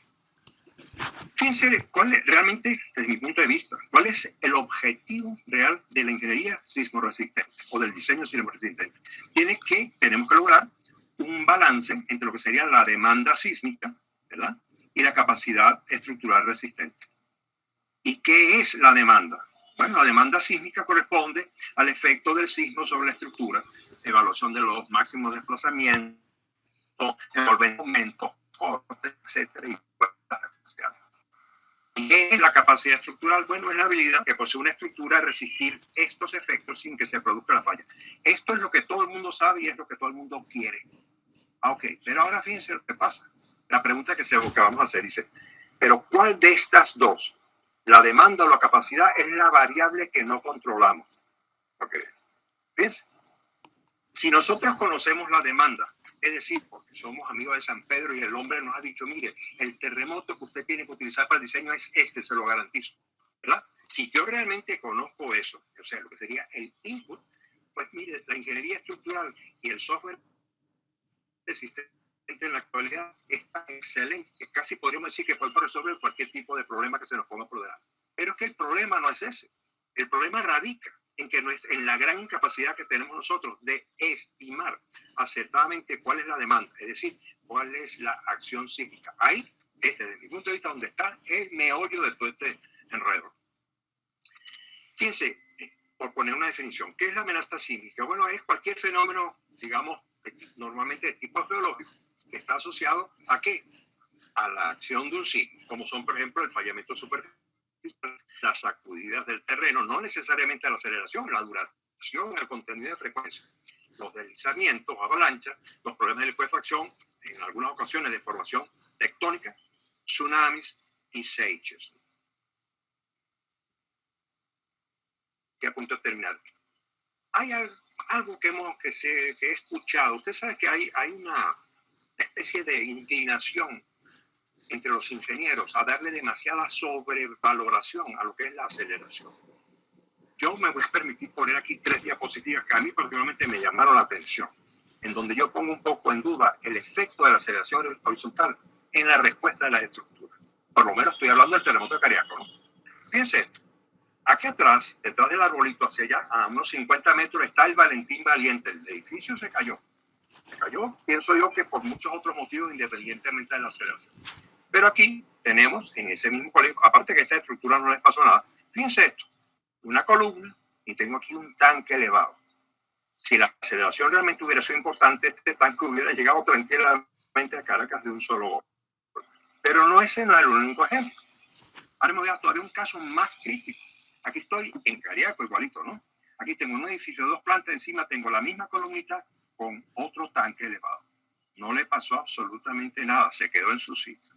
Fíjense cuál es realmente, desde mi punto de vista, cuál es el objetivo real de la ingeniería sismoresistente o del diseño sismoresistente. Tenemos que lograr un balance entre lo que sería la demanda sísmica, ¿verdad?, y la capacidad estructural resistente. ¿Y qué es la demanda? Bueno, la demanda sísmica corresponde al efecto del sismo sobre la estructura, evaluación de los máximos desplazamientos, envolvimiento, corte, etcétera. ¿Y qué es la capacidad estructural? Bueno, es la habilidad que posee una estructura a resistir estos efectos sin que se produzca la falla. Esto es lo que todo el mundo sabe y es lo que todo el mundo quiere. Ok, pero ahora fíjense lo que pasa. La pregunta que vamos a hacer dice, ¿pero cuál de estas dos, la demanda o la capacidad, es la variable que no controlamos? Ok, fíjense. Si nosotros conocemos la demanda, es decir, porque somos amigos de San Pedro y el hombre nos ha dicho, mire, el terremoto que usted tiene que utilizar para el diseño es este, se lo garantizo, ¿verdad? Si yo realmente conozco eso, o sea, lo que sería el input, pues mire, la ingeniería estructural y el software existente en la actualidad está excelente, que casi podríamos decir que puede resolver cualquier tipo de problema que se nos ponga por delante. Pero es que el problema no es ese. El problema radica en la gran incapacidad que tenemos nosotros de estimar acertadamente cuál es la demanda, es decir, cuál es la acción sísmica. Ahí es, desde mi punto de vista, donde está el meollo de todo este enredo. Fíjense, por poner una definición, ¿qué es la amenaza sísmica? Bueno, es cualquier fenómeno, digamos, normalmente de tipo geológico, que está asociado ¿a qué? A la acción de un sismo, como son, por ejemplo, el fallamiento superficial, las sacudidas del terreno, no necesariamente la aceleración, la duración, el contenido de frecuencia, los deslizamientos, avalanchas, los problemas de licuefacción, en algunas ocasiones de formación tectónica, tsunamis y seiches. Que a punto de terminar. Hay algo que he escuchado. Usted sabe que hay una especie de inclinación entre los ingenieros a darle demasiada sobrevaloración a lo que es la aceleración. Yo me voy a permitir poner aquí 3 diapositivas que a mí particularmente me llamaron la atención, en donde yo pongo un poco en duda el efecto de la aceleración horizontal en la respuesta de las estructuras. Por lo menos estoy hablando del terremoto de Cariaco, ¿no? Fíjense esto. Aquí atrás, detrás del arbolito hacia allá, a unos 50 metros, está el Valentín Valiente. El edificio se cayó. Se cayó, pienso yo, que por muchos otros motivos, independientemente de la aceleración. Pero aquí tenemos, en ese mismo colegio, aparte que esta estructura no les pasó nada, fíjense esto, una columna y tengo aquí un tanque elevado. Si la aceleración realmente hubiera sido importante, este tanque hubiera llegado tranquilamente a Caracas de un solo golpe. Pero ese no es el único ejemplo. Ahora me voy a todavía un caso más crítico. Aquí estoy en Cariaco, igualito, ¿no? Aquí tengo un edificio de 2 plantas, encima tengo la misma columnita con otro tanque elevado. No le pasó absolutamente nada, se quedó en su sitio.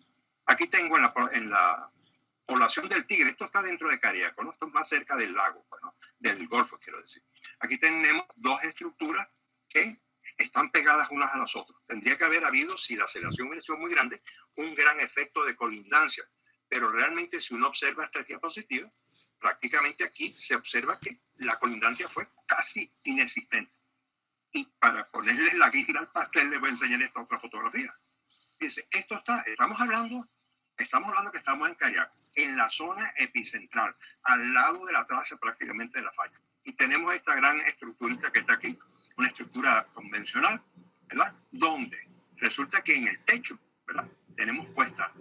Aquí tengo en la población del Tigre, esto está dentro de Cariaco, ¿no? Esto es más cerca del lago, bueno, del Golfo, quiero decir. Aquí tenemos dos estructuras que están pegadas unas a las otras. Tendría que haber habido, si la aceleración hubiera sido muy grande, un gran efecto de colindancia. Pero realmente, si uno observa esta diapositiva, prácticamente aquí se observa que la colindancia fue casi inexistente. Y para ponerles la guinda al pastel, les voy a enseñar esta otra fotografía. Dice, estamos hablando que estamos en Cariaco, en la zona epicentral, al lado de la traza prácticamente de la falla. Y tenemos esta gran estructurita que está aquí, una estructura convencional, ¿verdad? Donde resulta que en el techo, ¿verdad? Tenemos puesta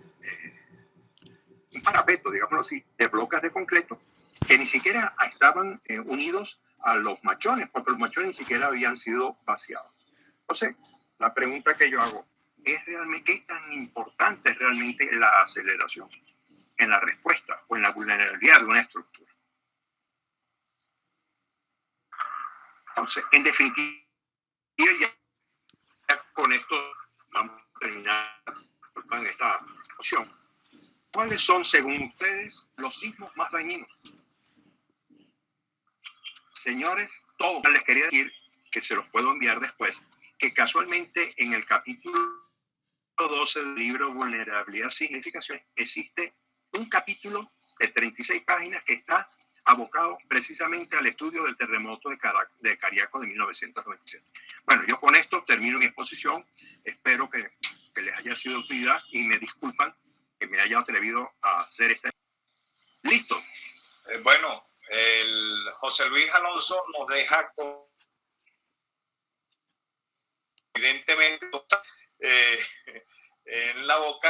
un parapeto, digámoslo así, de bloques de concreto que ni siquiera estaban unidos a los machones, porque los machones ni siquiera habían sido vaciados. Entonces, la pregunta que yo hago es realmente, ¿qué tan importante es realmente la aceleración en la respuesta o en la vulnerabilidad de una estructura? Entonces, en definitiva, ya con esto vamos a terminar en esta opción. ¿Cuáles son, según ustedes, los sismos más dañinos? Señores, todos les quería decir que se los puedo enviar después, que casualmente en el capítulo 12 del libro Vulnerabilidad, Significación, existe un capítulo de 36 páginas que está abocado precisamente al estudio del terremoto de Cariaco de 1997. Bueno, yo con esto termino mi exposición. Espero que les haya sido de utilidad y me disculpan que me haya atrevido a hacer este. ¿Listo? Bueno, el José Luis Alonso nos deja evidentemente en la boca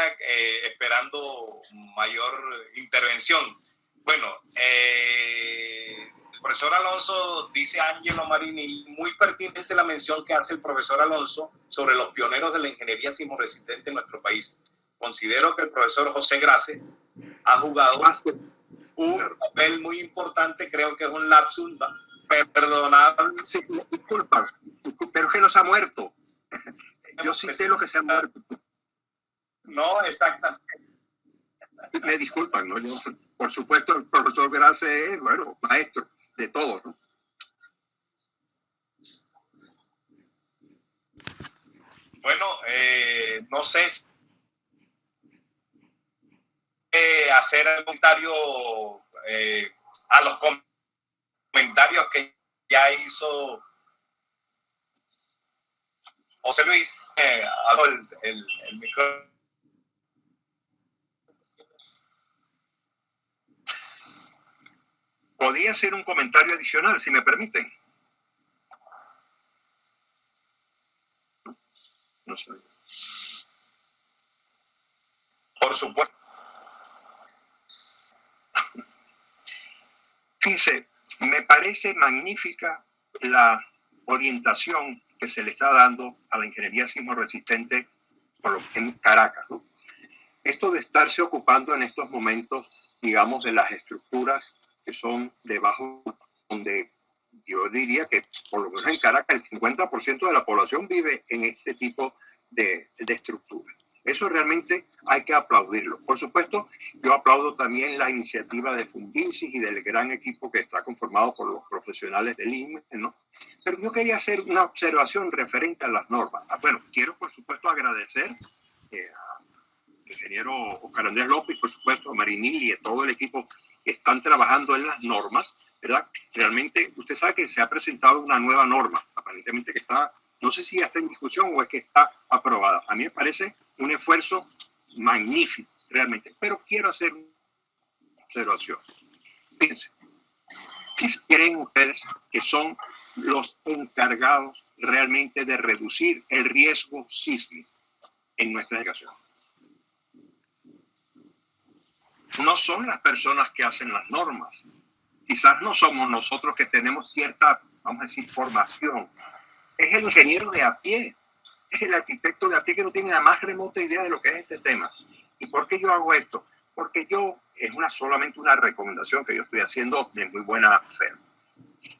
esperando mayor intervención. Bueno, el profesor Alonso, dice Angelo Marini, muy pertinente la mención que hace el profesor Alonso sobre los pioneros de la ingeniería sismoresistente en nuestro país. Considero que el profesor José Grace ha jugado un papel muy importante, creo que es un lapsus perdonable. Sí, disculpa, pero es que no se ha muerto. Yo sí sé lo que se ha muerto. No, exactamente. Me disculpan, ¿no? Yo, por supuesto, el profesor Grace es, bueno, maestro de todo, ¿no? Bueno, no sé si hacer el comentario a los comentarios que ya hizo José Luis. Hago el micrófono. Podría hacer un comentario adicional, si me permiten. No sé. Por supuesto. Fíjense, me parece magnífica la orientación que se le está dando a la ingeniería sismoresistente en Caracas, ¿no? Esto de estarse ocupando en estos momentos, digamos, de las estructuras que son debajo, donde yo diría que por lo menos en Caracas el 50% de la población vive en este tipo de estructuras. Eso realmente hay que aplaudirlo. Por supuesto, yo aplaudo también la iniciativa de Fundinsis y del gran equipo que está conformado por los profesionales del INME, ¿no? Pero yo quería hacer una observación referente a las normas. Bueno, quiero por supuesto agradecer al ingeniero Oscar Andrés López, por supuesto a Marinil y a todo el equipo que están trabajando en las normas, ¿verdad? Realmente usted sabe que se ha presentado una nueva norma, aparentemente que está, no sé si ya está en discusión o es que está aprobada. A mí me parece un esfuerzo magnífico, realmente. Pero quiero hacer una observación. Fíjense, ¿qué creen ustedes que son los encargados realmente de reducir el riesgo sísmico en nuestra educación? No son las personas que hacen las normas. Quizás no somos nosotros que tenemos cierta, vamos a decir, formación. Es el ingeniero de a pie, es el arquitecto de a pie que no tiene la más remota idea de lo que es este tema. ¿Y por qué yo hago esto? Porque es solamente una recomendación que yo estoy haciendo de muy buena fe.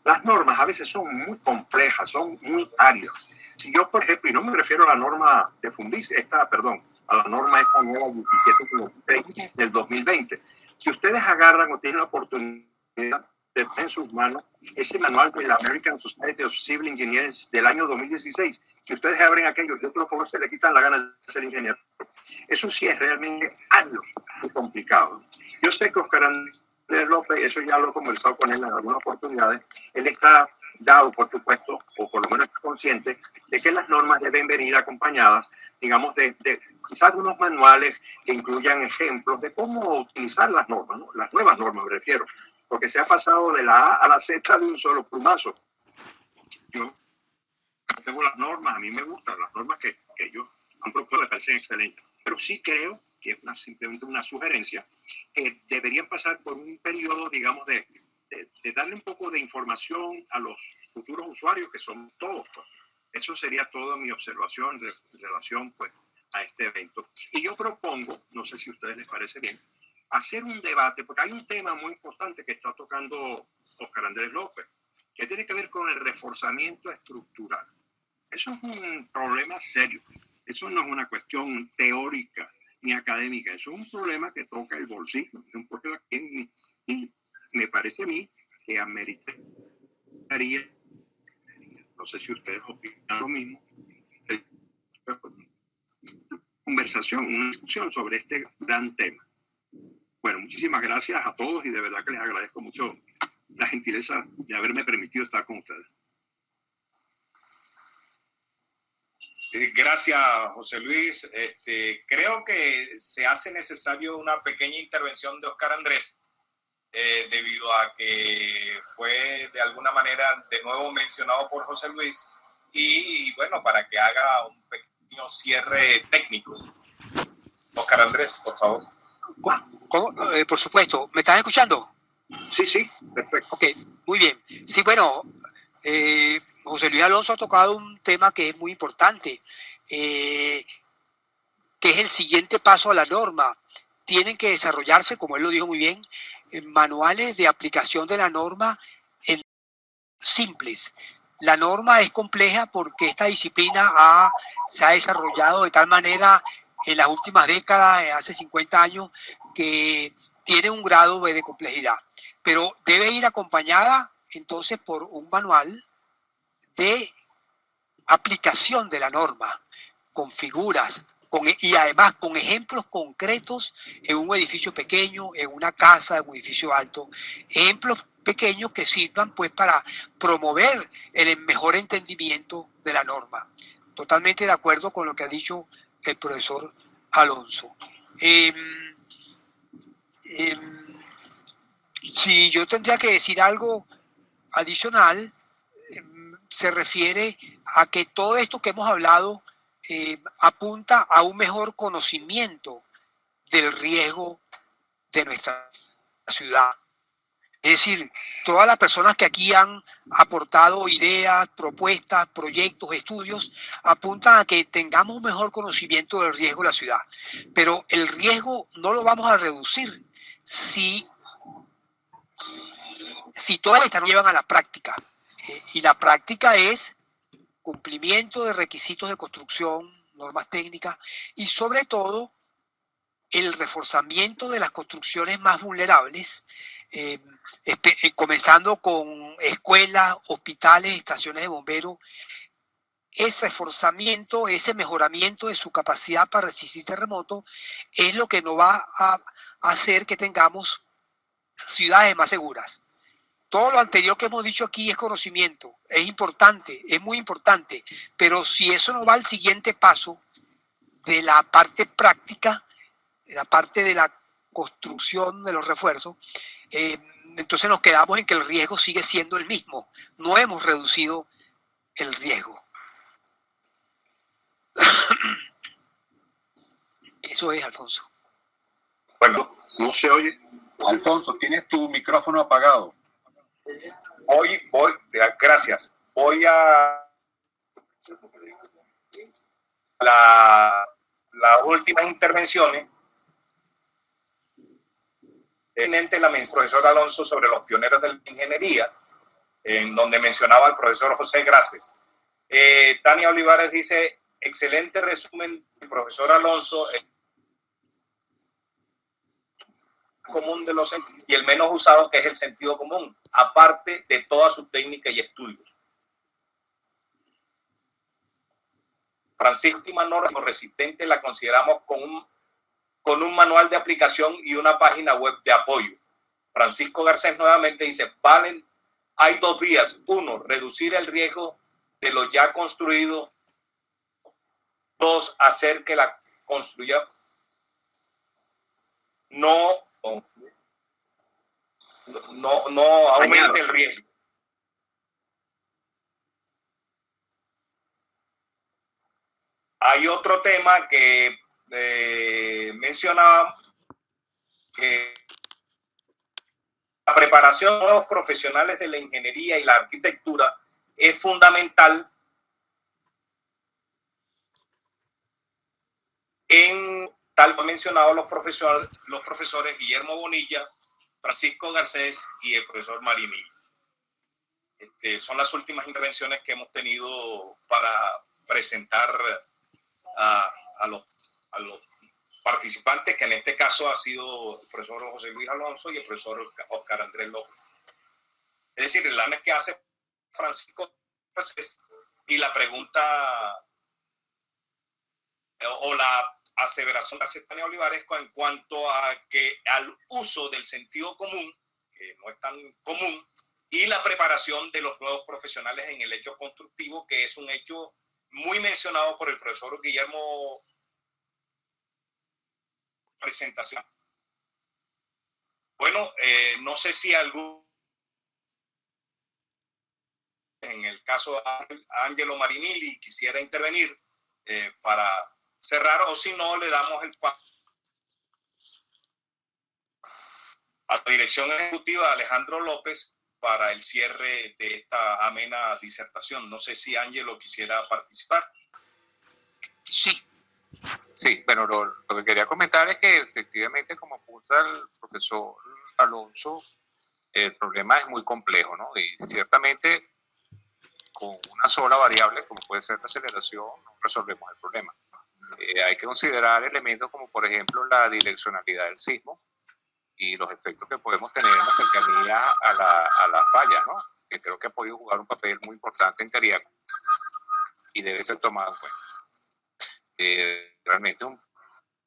Las normas a veces son muy complejas, son muy áridas. Si yo, por ejemplo, y no me refiero a la norma de Fundis, a la norma esta nueva 17.3 del 2020, Si ustedes agarran o tienen la oportunidad de tener en sus manos ese manual de la American Society of Civil Engineers del año 2016, si ustedes abren aquello, yo creo que se le quitan la gana de ser ingeniero. Eso sí es realmente algo muy complicado. Yo sé que Oscar Andrés López, eso ya lo he conversado con él en algunas oportunidades, él está dado, por supuesto, o por lo menos consciente, de que las normas deben venir acompañadas, digamos, de quizás de unos manuales que incluyan ejemplos de cómo utilizar las normas, ¿no? Las nuevas normas me refiero, porque se ha pasado de la A a la Z de un solo plumazo. Yo tengo las normas, a mí me gustan las normas que ellos han propuesto, me parecen excelentes, pero sí creo que es simplemente una sugerencia, que deberían pasar por un periodo, digamos, de darle un poco de información a los futuros usuarios, que son todos. Pues. Eso sería toda mi observación en relación pues, a este evento. Y yo propongo, no sé si a ustedes les parece bien, hacer un debate, porque hay un tema muy importante que está tocando Oscar Andrés López, que tiene que ver con el reforzamiento estructural. Eso es un problema serio. Eso no es una cuestión teórica ni académica. Eso es un problema que toca el bolsillo. Es un problema que me parece a mí que ameritaría, no sé si ustedes opinan lo mismo, conversación, una discusión sobre este gran tema. Bueno, muchísimas gracias a todos y de verdad que les agradezco mucho la gentileza de haberme permitido estar con ustedes. Gracias, José Luis. Creo que se hace necesario una pequeña intervención de Oscar Andrés, debido a que fue de alguna manera de nuevo mencionado por José Luis y bueno, para que haga un pequeño cierre técnico. Oscar Andrés, por favor. ¿Cómo? Por supuesto. ¿Me están escuchando? Sí, perfecto. Ok, muy bien. Sí, bueno, José Luis Alonso ha tocado un tema que es muy importante, que es el siguiente paso a la norma. Tienen que desarrollarse, como él lo dijo muy bien, manuales de aplicación de la norma en simples. La norma es compleja porque esta disciplina se ha desarrollado de tal manera en las últimas décadas, hace 50 años, que tiene un grado de complejidad. Pero debe ir acompañada entonces por un manual de aplicación de la norma, con figuras, y además con ejemplos concretos en un edificio pequeño, en una casa, en un edificio alto, ejemplos pequeños que sirvan pues para promover el mejor entendimiento de la norma. Totalmente de acuerdo con lo que ha dicho el profesor Alonso. Si yo tendría que decir algo adicional, se refiere a que todo esto que hemos hablado apunta a un mejor conocimiento del riesgo de nuestra ciudad. Es decir, todas las personas que aquí han aportado ideas, propuestas, proyectos, estudios, apuntan a que tengamos un mejor conocimiento del riesgo de la ciudad. Pero el riesgo no lo vamos a reducir si todas estas nos llevan a la práctica. Y la práctica es cumplimiento de requisitos de construcción, normas técnicas y sobre todo el reforzamiento de las construcciones más vulnerables, comenzando con escuelas, hospitales, estaciones de bomberos. Ese reforzamiento, ese mejoramiento de su capacidad para resistir terremotos es lo que nos va a hacer que tengamos ciudades más seguras. Todo lo anterior que hemos dicho aquí es conocimiento, es importante, es muy importante, pero si eso no va al siguiente paso de la parte práctica, de la parte de la construcción de los refuerzos, entonces nos quedamos en que el riesgo sigue siendo el mismo, no hemos reducido el riesgo. Eso es, Alfonso. Bueno, no se oye. Alfonso, tienes tu micrófono apagado. Gracias. Voy a las últimas intervenciones. La profesor Alonso sobre los pioneros de la ingeniería, en donde mencionaba al profesor José Graces. Tania Olivares dice, excelente resumen del profesor Alonso. común de los y el menos usado, que es el sentido común, aparte de toda su técnica y estudios. Francisco, última norma resistente la consideramos con un manual de aplicación y una página web de apoyo. Francisco Garcés nuevamente dice, hay dos vías. Uno, reducir el riesgo de lo ya construido. Dos, hacer que la construya no aumente el riesgo. Hay otro tema que mencionaba, que la preparación de los profesionales de la ingeniería y la arquitectura es fundamental tal como han mencionado los profesores Guillermo Bonilla, Francisco Garcés y el profesor Marini. Son las últimas intervenciones que hemos tenido para presentar a los participantes, que en este caso ha sido el profesor José Luis Alonso y el profesor Oscar Andrés López. Es decir, el análisis que hace Francisco Garcés y la pregunta o la aseveración de Tania Olivares en cuanto al uso del sentido común, que no es tan común, y la preparación de los nuevos profesionales en el hecho constructivo, que es un hecho muy mencionado por el profesor Guillermo. Presentación. Bueno, no sé si algún, en el caso de Angelo Marinilli, quisiera intervenir para cerrar, o si no, le damos el paso a la dirección ejecutiva Alejandro López para el cierre de esta amena disertación. No sé si Angelo quisiera participar. Sí, bueno, lo que quería comentar es que efectivamente, como apunta el profesor Alonso, el problema es muy complejo, ¿no? Y ciertamente con una sola variable, como puede ser la aceleración, no resolvemos el problema. Hay que considerar elementos como, por ejemplo, la direccionalidad del sismo y los efectos que podemos tener en la cercanía a las fallas, ¿no? Que creo que ha podido jugar un papel muy importante en Cariaco y debe ser tomado en cuenta. Realmente un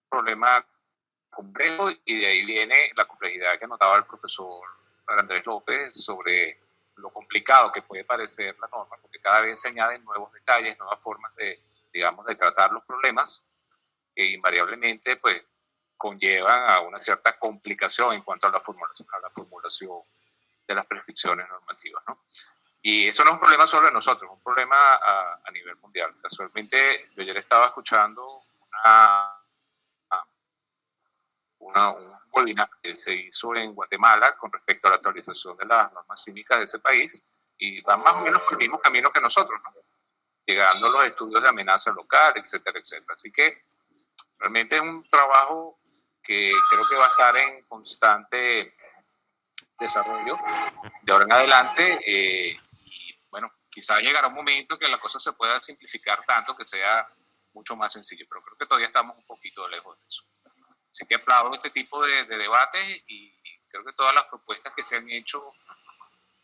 problema complejo, y de ahí viene la complejidad que notaba el profesor Andrés López sobre lo complicado que puede parecer la norma, porque cada vez se añaden nuevos detalles, nuevas formas de tratar los problemas que invariablemente pues conllevan a una cierta complicación en cuanto a la formulación de las prescripciones normativas, ¿no? Y eso no es un problema solo de nosotros, es un problema a nivel mundial. Casualmente, yo ayer estaba escuchando un webinar que se hizo en Guatemala con respecto a la actualización de las normas sísmicas de ese país, y van más o menos por el mismo camino que nosotros, ¿no? Llegando a los estudios de amenaza local, etcétera, etcétera. Así que realmente es un trabajo que creo que va a estar en constante desarrollo de ahora en adelante. Y bueno, quizás llegará un momento que la cosa se pueda simplificar tanto que sea mucho más sencillo, pero creo que todavía estamos un poquito lejos de eso. Así que aplaudo este tipo de debates, y creo que todas las propuestas que se han hecho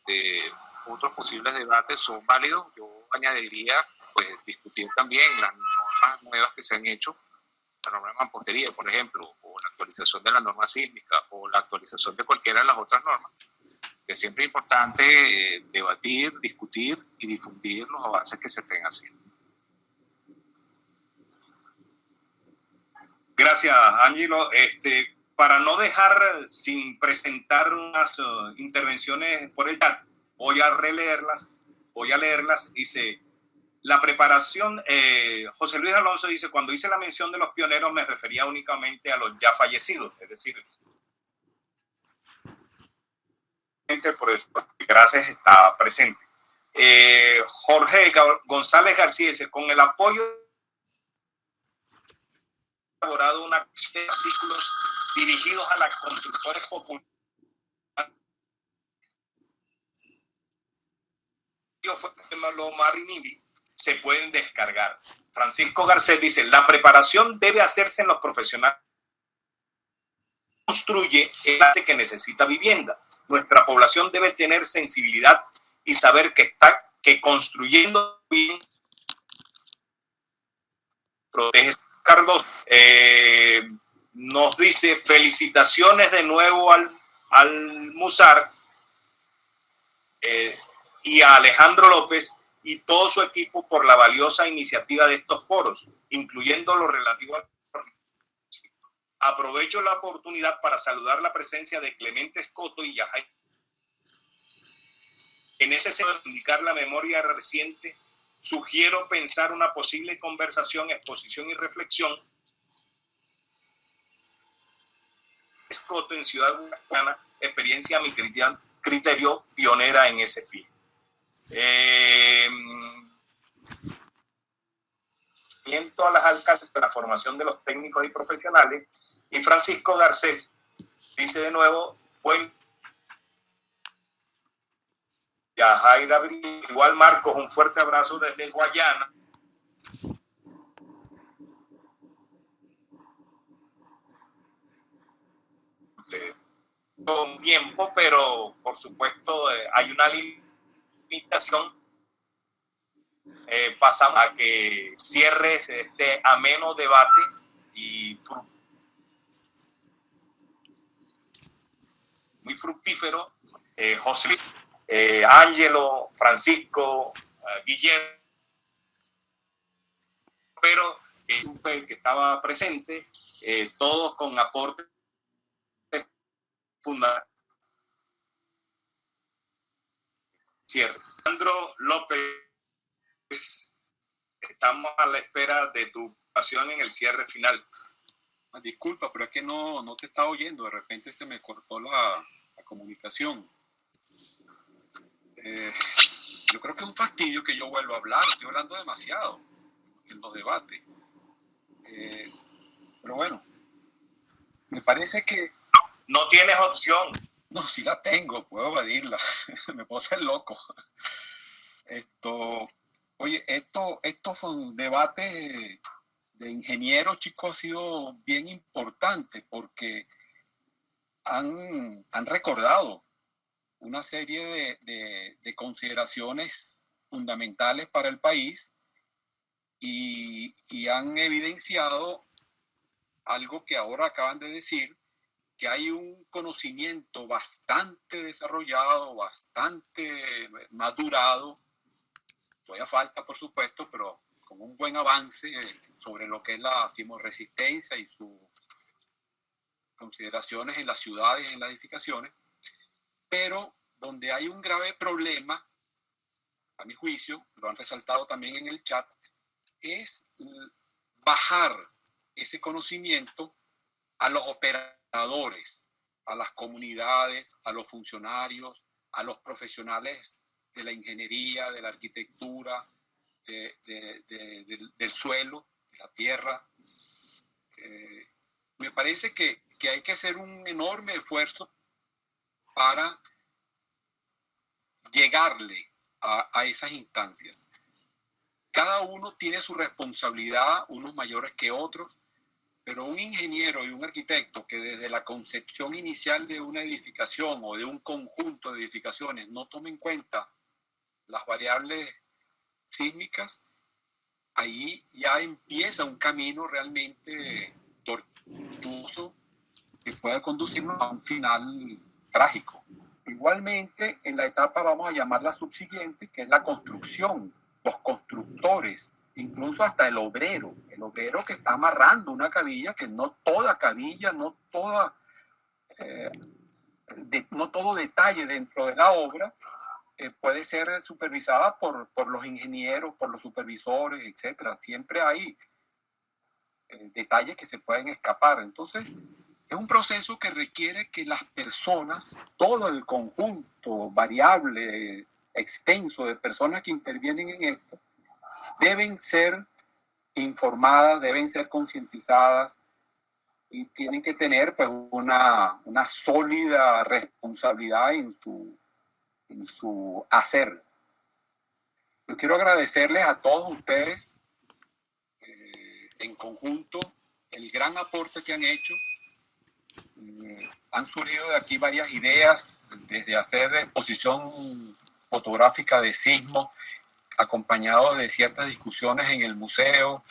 de otros posibles debates son válidos. Yo añadiría, pues, discutir también las normas nuevas que se han hecho, la norma de mampostería, por ejemplo, o la actualización de la norma sísmica, o la actualización de cualquiera de las otras normas, que siempre es importante debatir, discutir y difundir los avances que se estén haciendo. Gracias, Ángelo. Para no dejar sin presentar unas intervenciones por el chat, voy a leerlas. Dice, la preparación, José Luis Alonso dice, cuando hice la mención de los pioneros me refería únicamente a los ya fallecidos, es decir, por eso, gracias, está presente. Jorge González García dice, con el apoyo elaborado una serie de artículos dirigidos a las constructores populares se pueden descargar. Francisco Garcés dice, la preparación debe hacerse en los profesionales construye es la que necesita vivienda. Nuestra población debe tener sensibilidad y saber que construyendo bien protege. Carlos nos dice: felicitaciones de nuevo al Musar y a Alejandro López y todo su equipo por la valiosa iniciativa de estos foros, incluyendo lo relativo al... Aprovecho la oportunidad para saludar la presencia de Clemente Escoto y Yahay. En ese sentido, indicar la memoria reciente, sugiero pensar una posible conversación, exposición y reflexión. Escoto en Ciudad Guadalajara, experiencia a mi criterio pionera en ese fin. A las alcaldes de la formación de los técnicos y profesionales. Y Francisco Garcés dice de nuevo: buen Yajaira, igual Marcos, un fuerte abrazo desde Guayana. Con tiempo, pero por supuesto hay una limitación. Pasamos a que cierres este ameno debate y muy fructífero. José, Ángelo, Francisco, Guillermo, pero que estaba presente, todos con aportes fundamentales. Cierre. Alejandro López, estamos a la espera de tu pasión en el cierre final. Disculpa, pero es que no te estaba oyendo, de repente se me cortó la comunicación. Yo creo que es un fastidio que yo vuelva a hablar, estoy hablando demasiado en los debates. Pero bueno, me parece que... No tienes opción. No, sí la tengo, puedo evadirla, me puedo hacer loco. Oye, esto fue un debate de ingenieros, chicos, ha sido bien importante porque han recordado una serie de consideraciones fundamentales para el país y han evidenciado algo que ahora acaban de decir, que hay un conocimiento bastante desarrollado, bastante madurado, todavía falta por supuesto, pero con un buen avance sobre lo que es la sismorresistencia y sus consideraciones en las ciudades y en las edificaciones, pero donde hay un grave problema, a mi juicio, lo han resaltado también en el chat, es bajar ese conocimiento a los operadores, a las comunidades, a los funcionarios, a los profesionales de la ingeniería, de la arquitectura, del suelo, de la tierra. Me parece que hay que hacer un enorme esfuerzo para llegarle a esas instancias. Cada uno tiene su responsabilidad, unos mayores que otros, pero un ingeniero y un arquitecto que desde la concepción inicial de una edificación o de un conjunto de edificaciones no tome en cuenta las variables sísmicas, ahí ya empieza un camino realmente tortuoso que puede conducirnos a un final trágico. Igualmente, en la etapa, vamos a llamarla subsiguiente, que es la construcción, los constructores, incluso hasta el obrero que está amarrando una cabilla, que no toda cabilla, no todo detalle dentro de la obra puede ser supervisada por los ingenieros, por los supervisores, etc. Siempre hay detalles que se pueden escapar. Entonces, es un proceso que requiere que las personas, todo el conjunto variable, extenso de personas que intervienen en esto, deben ser informadas, deben ser concientizadas y tienen que tener pues una sólida responsabilidad en su hacer. Yo quiero agradecerles a todos ustedes en conjunto el gran aporte que han hecho. Han surgido de aquí varias ideas, desde hacer exposición fotográfica de sismo, acompañado de ciertas discusiones en el museo,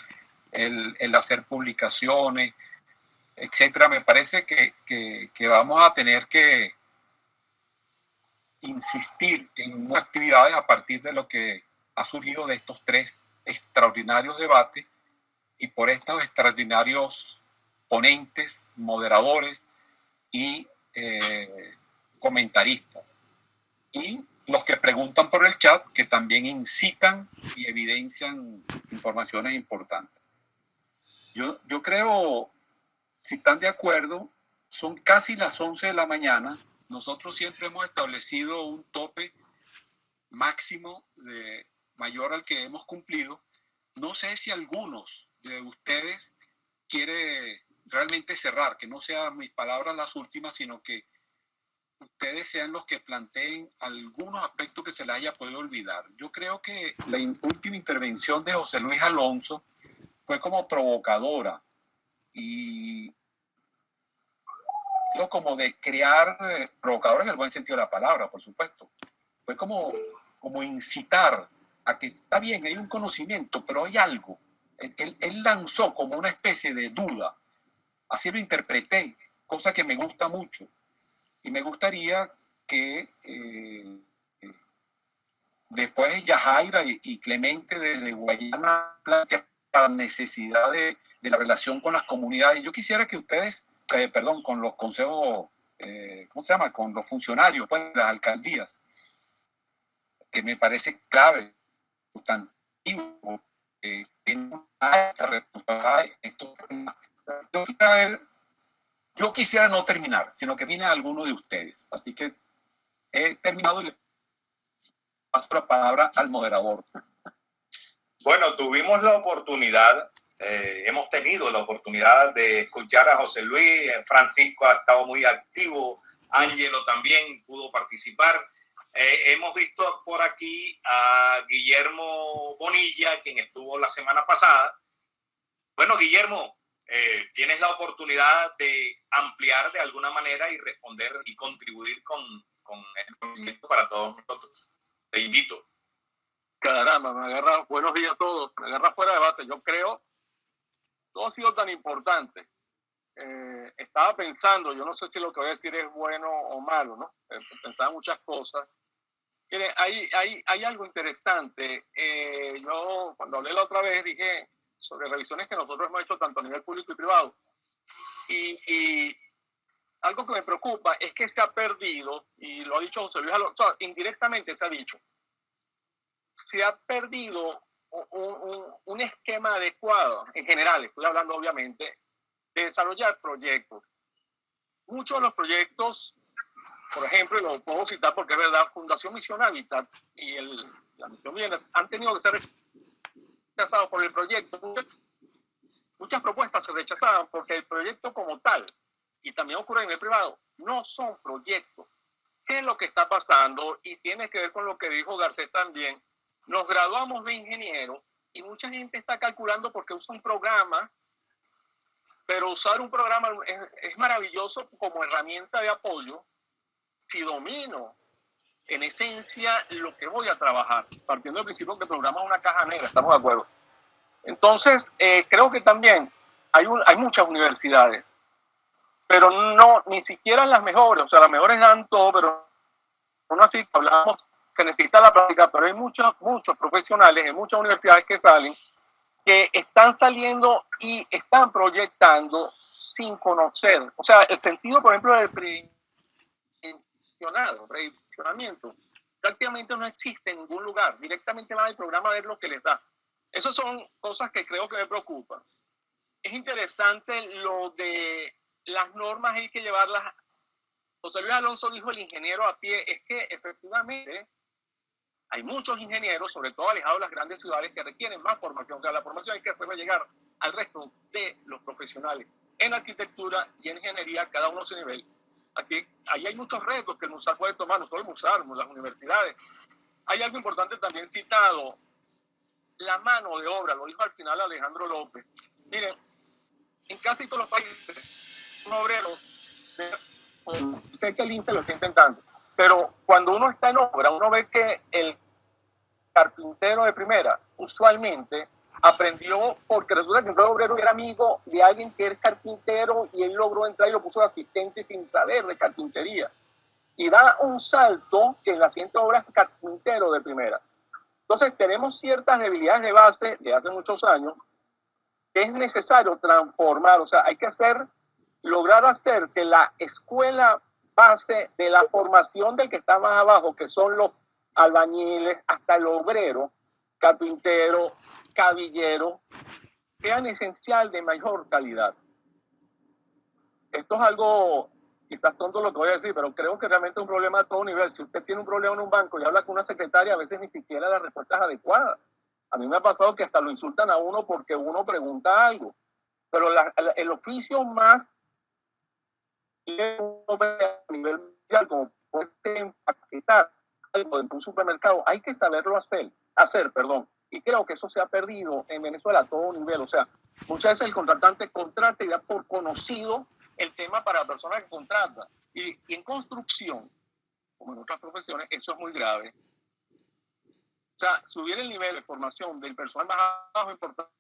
el hacer publicaciones, etcétera. Me parece que vamos a tener que insistir en actividades a partir de lo que ha surgido de estos 3 extraordinarios debates y por estos extraordinarios ponentes, moderadores y comentaristas. Y los que preguntan por el chat, que también incitan y evidencian informaciones importantes. Yo creo, si están de acuerdo, son casi las 11 de la mañana. Nosotros siempre hemos establecido un tope máximo mayor al que hemos cumplido. No sé si algunos de ustedes quiere realmente cerrar, que no sean mis palabras las últimas, sino que ustedes sean los que planteen algunos aspectos que se les haya podido olvidar. Yo creo que la última intervención de José Luis Alonso fue como provocadora y como de crear, provocadora en el buen sentido de la palabra, por supuesto. Fue como incitar a que está bien, hay un conocimiento, pero hay algo. Él lanzó como una especie de duda. Así lo interpreté, cosa que me gusta mucho. Y me gustaría que después Yajaira y Clemente de Guayana plantearan la necesidad de la relación con las comunidades. Yo quisiera que ustedes, con los consejos, ¿cómo se llama? Con los funcionarios, pues, de las alcaldías, que me parece clave, sustantivo, tienen una alta responsabilidad en estos temas. Yo quisiera no terminar, sino que viene alguno de ustedes. Así que he terminado y le paso la palabra al moderador. Bueno, tuvimos la oportunidad, hemos tenido la oportunidad de escuchar a José Luis. Francisco ha estado muy activo, Ángelo también pudo participar. Hemos visto por aquí a Guillermo Bonilla, quien estuvo la semana pasada. Bueno, Guillermo, tienes la oportunidad de ampliar de alguna manera y responder y contribuir con el conocimiento para todos nosotros. Te invito. Caramba, me agarra, buenos días a todos, me agarra fuera de base. Yo creo, todo ha sido tan importante. Estaba pensando, yo no sé si lo que voy a decir es bueno o malo, ¿no? Pensaba muchas cosas. Miren, hay algo interesante. Yo, cuando hablé la otra vez, dije sobre revisiones que nosotros hemos hecho tanto a nivel público y privado. Y algo que me preocupa es que se ha perdido, y lo ha dicho José Luis Alonso, o sea, indirectamente se ha dicho, se ha perdido un esquema adecuado, en general, estoy hablando obviamente, de desarrollar proyectos. Muchos de los proyectos, por ejemplo, lo puedo citar porque es verdad, Fundación Misión Hábitat y la Misión Bien han tenido que ser rechazados por el proyecto. Muchas propuestas se rechazaban porque el proyecto como tal, y también ocurre en el privado, no son proyectos. ¿Qué es lo que está pasando? Y tiene que ver con lo que dijo Garcés también. Nos graduamos de ingenieros y mucha gente está calculando porque usa un programa, pero usar un programa es maravilloso como herramienta de apoyo si domino en esencia lo que voy a trabajar, partiendo del principio que el programa es una caja negra, estamos de acuerdo. Entonces, creo que también hay muchas universidades, pero no, ni siquiera las mejores, o sea, las mejores dan todo, pero aún así hablamos, se necesita la práctica, pero hay muchos profesionales en muchas universidades que salen, que están saliendo y están proyectando sin conocer, o sea, el sentido, por ejemplo, del previsionamiento, prácticamente no existe en ningún lugar, directamente van al programa a ver lo que les da. Esas son cosas que creo que me preocupan. Es interesante lo de las normas, hay que llevarlas. José Luis Alonso dijo el ingeniero a pie, es que efectivamente hay muchos ingenieros, sobre todo alejados de las grandes ciudades, que requieren más formación. O sea, la formación hay que después llegar al resto de los profesionales en arquitectura y en ingeniería, cada uno a su nivel. Ahí hay muchos retos que el MUSAR puede tomar, no solo el MUSAR, las universidades. Hay algo importante también citado, la mano de obra, lo dijo al final Alejandro López. Miren, en casi todos los países, un obrero sé que el INSE lo está intentando, pero cuando uno está en obra, uno ve que el carpintero de primera usualmente aprendió porque resulta que un obrero era amigo de alguien que es carpintero y él logró entrar y lo puso de asistente sin saber de carpintería. Y da un salto que en la siguiente obra es carpintero de primera. Entonces tenemos ciertas debilidades de base de hace muchos años que es necesario transformar, o sea, hay que lograr hacer que la escuela base de la formación del que está más abajo, que son los albañiles, hasta el obrero, carpintero, cabillero, sean esencial de mayor calidad. Esto es algo quizás tonto lo que voy a decir, pero creo que realmente es un problema a todo nivel. Si usted tiene un problema en un banco y habla con una secretaria, a veces ni siquiera la respuesta es adecuada. A mí me ha pasado que hasta lo insultan a uno porque uno pregunta algo. Pero el oficio más a nivel mundial, como puede empaquetar algo dentro de un supermercado, hay que saberlo hacer. Y creo que eso se ha perdido en Venezuela a todo nivel. O sea, muchas veces el contratante contrata y da por conocido el tema para la persona que contrata. Y en construcción, como en otras profesiones, eso es muy grave. O sea, subir el nivel de formación del personal más bajo es importante.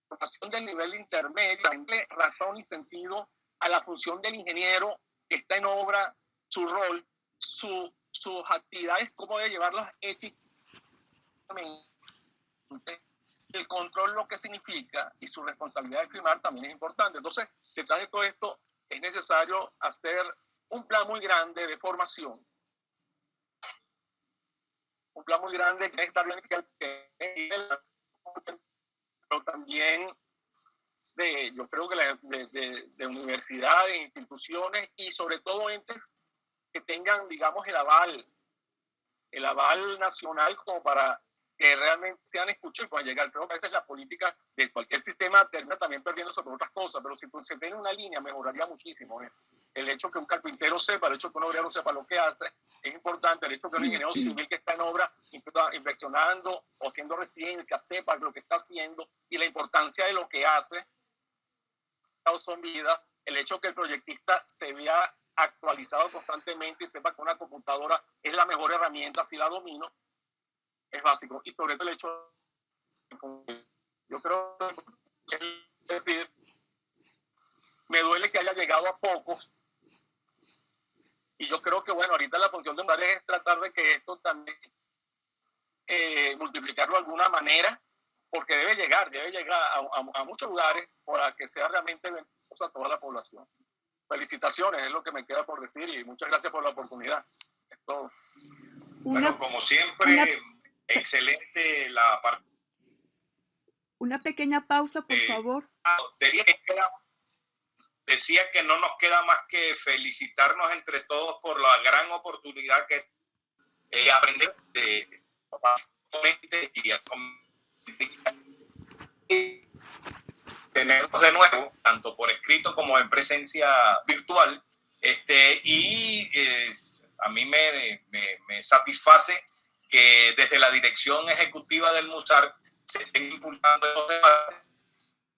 Formación del nivel intermedio, darle razón y sentido a la función del ingeniero que está en obra, su rol, sus actividades, cómo debe llevarlas éticamente, el control, lo que significa, y su responsabilidad de firmar también es importante. Entonces, detrás de todo esto es necesario hacer un plan muy grande de formación, un plan muy grande que está planificado, pero también yo creo que de universidades, instituciones y sobre todo entes que tengan, digamos, el aval nacional como para que realmente sean escuchados y puedan llegar. Creo que a veces la política de cualquier sistema termina también perdiéndose por otras cosas, pero si se tiene una línea mejoraría muchísimo. El hecho que un carpintero sepa, el hecho que un obrero sepa lo que hace, es importante. El hecho que un ingeniero civil que está en obra, inspeccionando o haciendo residencia, sepa lo que está haciendo y la importancia de lo que hace, son vidas. El hecho que el proyectista se vea actualizado constantemente y sepa que una computadora es la mejor herramienta si la domino, es básico. Y sobre todo el hecho, yo creo que, es decir, me duele que haya llegado a pocos, y yo creo que, bueno, ahorita la función de un área es tratar de que esto también multiplicarlo de alguna manera, porque debe llegar a muchos lugares para que sea realmente beneficioso a toda la población. Felicitaciones, es lo que me queda por decir, y muchas gracias por la oportunidad. Es todo. Bueno, como siempre, excelente la parte. Una pequeña pausa, por favor. Decía que no nos queda más que felicitarnos entre todos por la gran oportunidad que aprender y tenerlos de nuevo, tanto por escrito como en presencia virtual. A mí me satisface que desde la dirección ejecutiva del MUSAR se estén impulsando los debates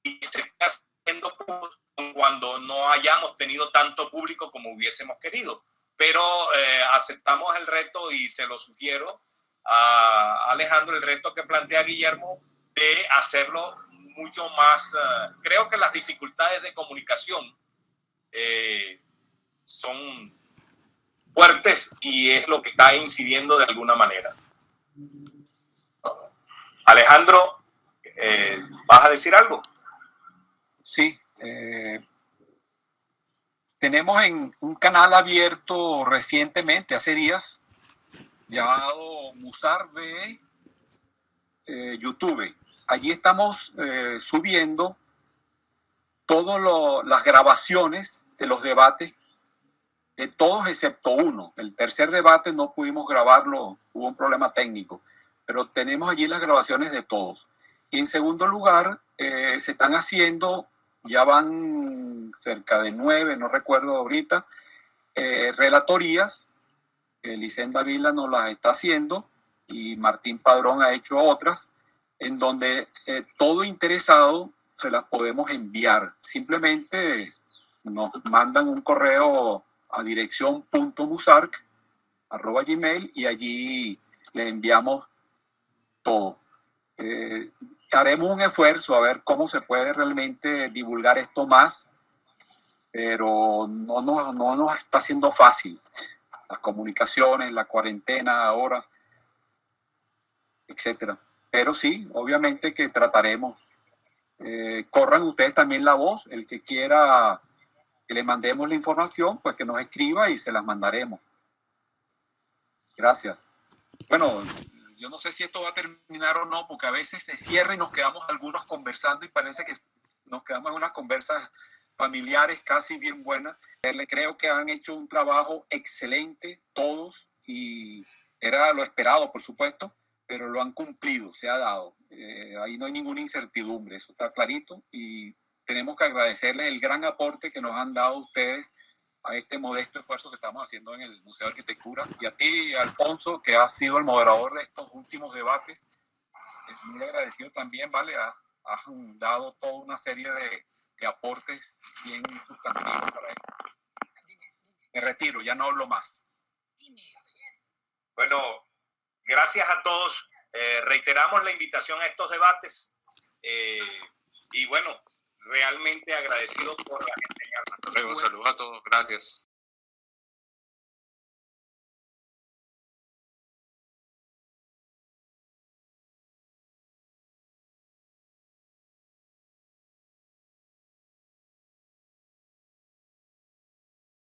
y se estén haciendo públicos cuando no hayamos tenido tanto público como hubiésemos querido. Pero aceptamos el reto y se lo sugiero a Alejandro, el reto que plantea Guillermo de hacerlo mucho más. Creo que las dificultades de comunicación son fuertes y es lo que está incidiendo de alguna manera. Alejandro, ¿vas a decir algo? Sí. Tenemos en un canal abierto recientemente, hace días, llamado Musar de YouTube. Allí estamos subiendo todas las grabaciones de los debates, de todos excepto uno. El tercer debate no pudimos grabarlo, hubo un problema técnico, pero tenemos allí las grabaciones de todos. Y en segundo lugar, se están haciendo, ya van cerca de 9, no recuerdo ahorita, relatorías. Licenda Vila nos las está haciendo y Martín Padrón ha hecho otras, en donde todo interesado se las podemos enviar. Simplemente nos mandan un correo a dirección .musarc@gmail y allí le enviamos todo. Haremos un esfuerzo a ver cómo se puede realmente divulgar esto más, pero no nos está siendo fácil. Las comunicaciones, la cuarentena ahora, etcétera. Pero sí, obviamente que trataremos. Corran ustedes también la voz, el que quiera que le mandemos la información, pues que nos escriba y se las mandaremos. Gracias. Bueno, yo no sé si esto va a terminar o no, porque a veces se cierra y nos quedamos algunos conversando y parece que nos quedamos en unas conversas familiares casi bien buenas. Creo que han hecho un trabajo excelente todos y era lo esperado, por supuesto, pero lo han cumplido, se ha dado. Ahí no hay ninguna incertidumbre, eso está clarito y tenemos que agradecerles el gran aporte que nos han dado ustedes a este modesto esfuerzo que estamos haciendo en el Museo de Arquitectura. Y a ti, Alfonso, que has sido el moderador de estos últimos debates, muy agradecido también, ¿vale? Has dado toda una serie de aportes bien sustantivos para esto. Me retiro, ya no hablo más. Bueno, gracias a todos. Reiteramos la invitación a estos debates y bueno, realmente agradecido por la enseñanza. Hasta luego, saludos a todos, gracias.